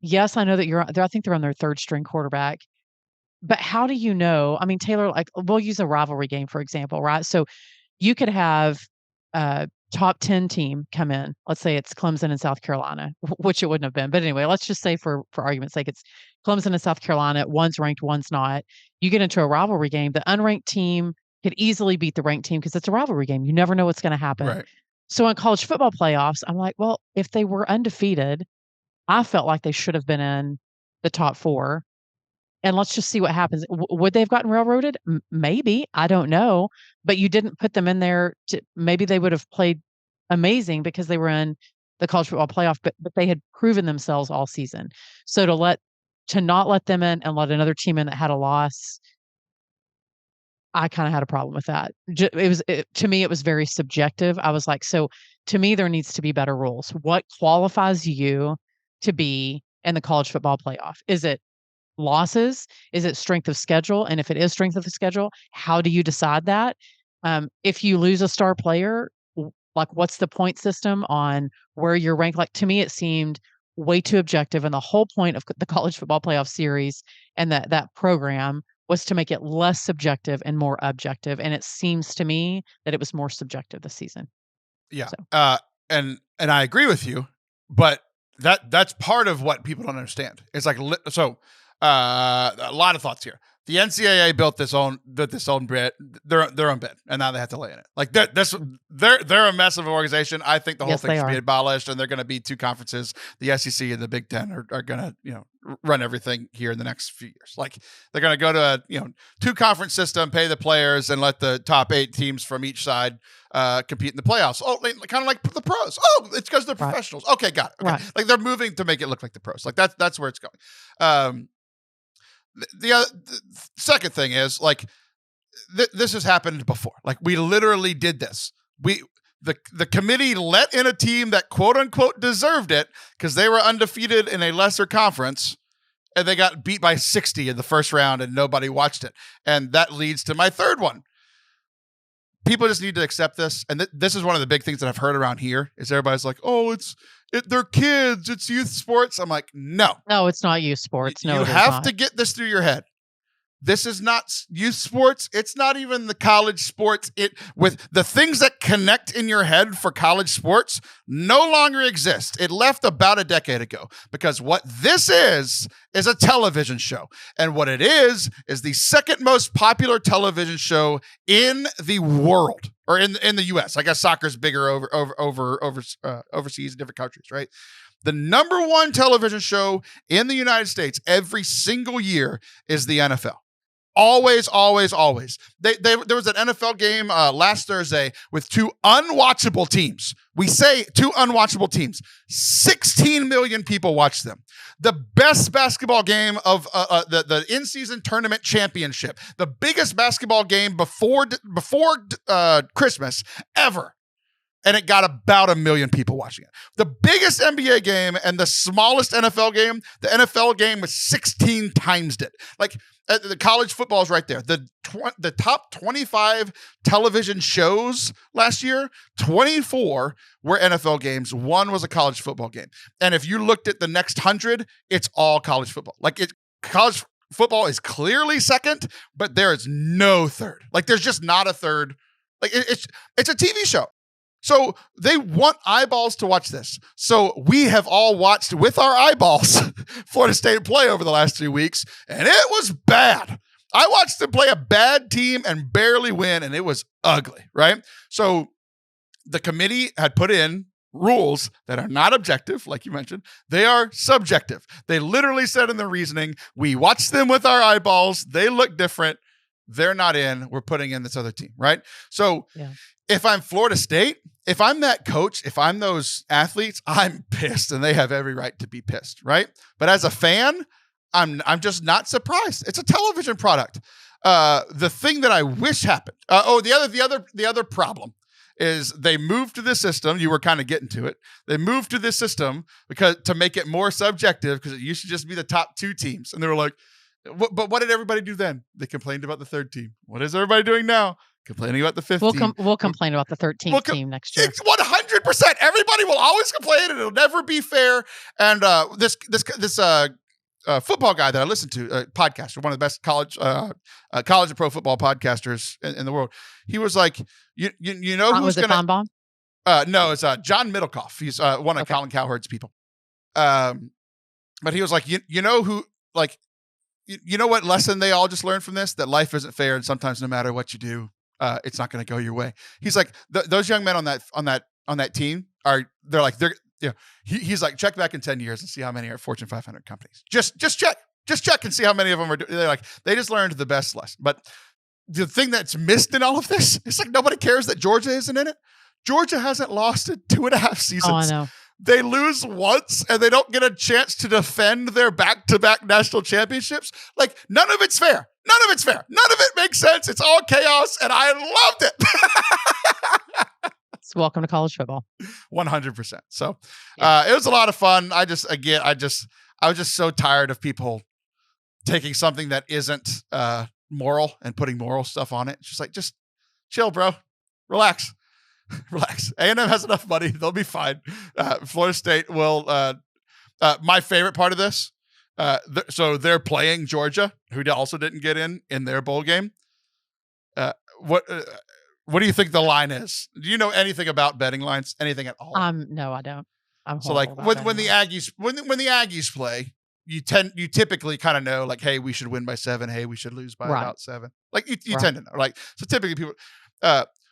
[SPEAKER 2] yes, I know that I think they're on their 3rd string quarterback, but how do you know? I mean, Taylor, we'll use a rivalry game, for example, right? So you could have a top 10 team come in. Let's say it's Clemson and South Carolina, which it wouldn't have been. But anyway, let's just say for argument's sake, it's Clemson and South Carolina. One's ranked, one's not. You get into a rivalry game. The unranked team could easily beat the ranked team because it's a rivalry game. You never know what's going to happen.
[SPEAKER 1] Right.
[SPEAKER 2] So in college football playoffs, I'm like, well, if they were undefeated, I felt like they should have been in the top 4. And let's just see what happens. Would they have gotten railroaded? Maybe. I don't know. But you didn't put them in there maybe they would have played amazing because they were in the college football playoff, but they had proven themselves all season. So to not let them in and let another team in that had a loss, I kind of had a problem with that. To me, it was very subjective. I was like, so to me, there needs to be better rules. What qualifies you to be in the college football playoff? Is it losses? Is it strength of schedule? And if it is strength of the schedule, how do you decide that? If you lose a star player, what's the point system on where you're ranked? To me, it seemed way too objective. And the whole point of the college football playoff series and that program was to make it less subjective and more objective. And it seems to me that it was more subjective this season.
[SPEAKER 1] Yeah. So. And I agree with you. but that's part of what people don't understand. It's like, a lot of thoughts here. The NCAA built their own bid, their own bid, and now they have to lay in it. Like they're a massive organization. I think the whole thing should be abolished, and they're going to be two conferences. The SEC and the Big Ten are going to run everything here in the next few years. Like they're going to go to a two conference system, pay the players, and let the top 8 teams from each side compete in the playoffs. Oh, kind of like the pros. Oh, it's because they're professionals. Okay, got it. Okay. Right. Like they're moving to make it look like the pros. Like that's where it's going. The second thing is like this has happened before. Like we literally did this. The committee let in a team that quote unquote deserved it because they were undefeated in a lesser conference, and they got beat by 60 in the first round, and nobody watched it. And that leads to my third one. People just need to accept this, and this is one of the big things that I've heard around here. Is everybody's like, "Oh, they're kids. It's youth sports." I'm like, no,
[SPEAKER 2] it's not youth sports. No,
[SPEAKER 1] you have to get this through your head. This is not youth sports. It's not even the college sports. With the things that connect in your head for college sports no longer exist. It left about a decade ago because what this is a television show. And what it is the second most popular television show in the world, or in the US. I guess soccer's bigger overseas in different countries, right? The number one television show in the United States every single year is the NFL. Always, always, always. There was an NFL game last Thursday with 2 unwatchable teams. We say 2 unwatchable teams. 16 million people watched them. The best basketball game of the in-season tournament championship. The biggest basketball game before Christmas ever. And it got about 1 million people watching it. The biggest NBA game and the smallest NFL game, the NFL game was 16 times it. Like the college football is right there. The top 25 television shows last year, 24 were NFL games. 1 was a college football game. And if you looked at the next 100, it's all college football. College football is clearly second, but there is no third. Like there's just not a third. Like it's a TV show. So they want eyeballs to watch this. So we have all watched with our eyeballs Florida State play over the last 3 weeks, and it was bad. I watched them play a bad team and barely win, and it was ugly, right? So the committee had put in rules that are not objective, like you mentioned. They are subjective. They literally said in the reasoning, we watched them with our eyeballs. They look different. They're not in. We're putting in this other team, right? So if I'm Florida State, if I'm that coach, if I'm those athletes, I'm pissed, and they have every right to be pissed, right? But as a fan, I'm just not surprised. It's a television product. The thing that I wish happened. The other problem is they moved to this system. You were kind of getting to it. They moved to this system because to make it more subjective, because it used to just be the top 2 teams, and they were like, but what did everybody do then? They complained about the 3rd team. What is everybody doing now? Complaining about the 5th team.
[SPEAKER 2] We'll complain about the 13th team next year.
[SPEAKER 1] It's 100%. Everybody will always complain, and it'll never be fair. And this football guy that I listen to, podcaster, one of the best college and pro football podcasters in the world, he was like, you know who's going to...
[SPEAKER 2] Tom Baum?
[SPEAKER 1] No, it's John Middlecoff. He's one of Colin Cowherd's people. But he was like, you know who, like, you know what lesson they all just learned from this? That life isn't fair, and sometimes no matter what you do, it's not going to go your way. He's like, those young men on that team he's like, check back in 10 years and see how many are Fortune 500 companies. Just check and see how many of them are. They're like, they just learned the best lesson. But the thing that's missed in all of this, it's like nobody cares that Georgia isn't in it. Georgia hasn't lost in 2.5 seasons. Oh,
[SPEAKER 2] I know.
[SPEAKER 1] They lose once and they don't get a chance to defend their back-to-back national championships. Like, none of it's fair. None of it's fair. None of it makes sense. It's all chaos, and I loved it.
[SPEAKER 2] It's welcome to college football.
[SPEAKER 1] 100%. So it was a lot of fun. I was just so tired of people taking something that isn't moral and putting moral stuff on it. It's just like, just chill, bro. Relax. Relax. A&M has enough money. They'll be fine. Florida State will. My favorite part of this, so they're playing Georgia, who also didn't get in their bowl game. What do you think the line is? Do you know anything about betting lines? Anything at all?
[SPEAKER 2] No, I don't. I'm
[SPEAKER 1] So like
[SPEAKER 2] horrible about
[SPEAKER 1] when the
[SPEAKER 2] betting.
[SPEAKER 1] Aggies when the Aggies play, you typically kind of know like, hey, we should win by 7. Hey, we should lose by
[SPEAKER 2] Right.
[SPEAKER 1] about 7. Like you
[SPEAKER 2] Right.
[SPEAKER 1] tend to know. Like so typically people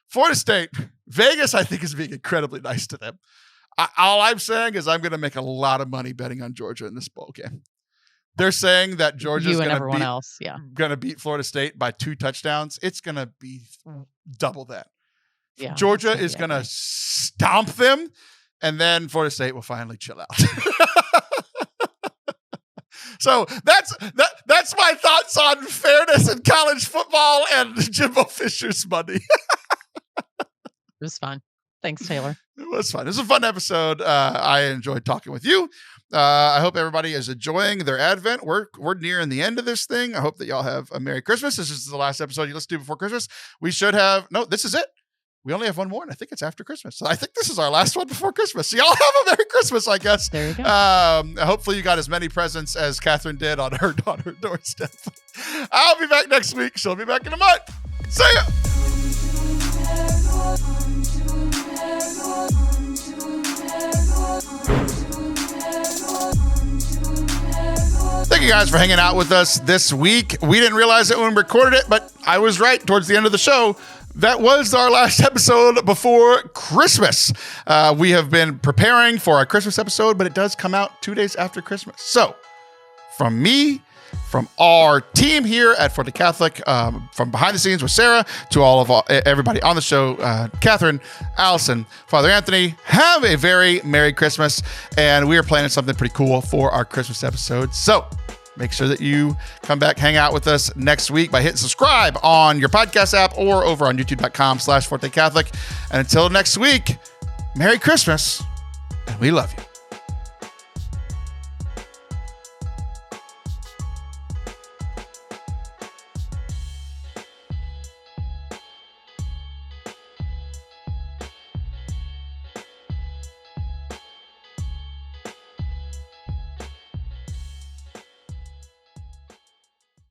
[SPEAKER 1] Florida State, Vegas, I think is being incredibly nice to them. All I'm saying is I'm going to make a lot of money betting on Georgia in this bowl game. They're saying that Georgia's
[SPEAKER 2] You and everyone else. Yeah.
[SPEAKER 1] going to beat Florida State by 2 touchdowns. It's going to be double that.
[SPEAKER 2] Yeah.
[SPEAKER 1] Georgia
[SPEAKER 2] it's
[SPEAKER 1] is going to
[SPEAKER 2] ugly.
[SPEAKER 1] stomp them, and then Florida State will finally chill out. So that's my thoughts on fairness in college football and Jimbo Fisher's money.
[SPEAKER 2] It was fun. Thanks, Taylor.
[SPEAKER 1] It was fun. It was a fun episode. I enjoyed talking with you. I hope everybody is enjoying their Advent. We're nearing the end of this thing. I hope that y'all have a Merry Christmas. This is the last episode you listen to before Christmas. We should have this is it. We only have one more, and I think it's after Christmas. So I think this is our last one before Christmas. So y'all have a Merry Christmas, I guess.
[SPEAKER 2] There you go.
[SPEAKER 1] Hopefully you got as many presents as Kathryn did on her doorstep. I'll be back next week. She'll be back in a month. See ya. Thank you guys for hanging out with us this week. We didn't realize it when we recorded it, but I was right towards the end of the show. That was our last episode before Christmas. We have been preparing for our Christmas episode, but it does come out 2 days after Christmas. So from me, from our team here at Forte Catholic, from behind the scenes with Sarah, to all of everybody on the show, Kathryn, Allison, Father Anthony, have a very Merry Christmas. And we are planning something pretty cool for our Christmas episode. So make sure that you come back, hang out with us next week by hitting subscribe on your podcast app or over on youtube.com/Forte Catholic. And until next week, Merry Christmas, and we love you.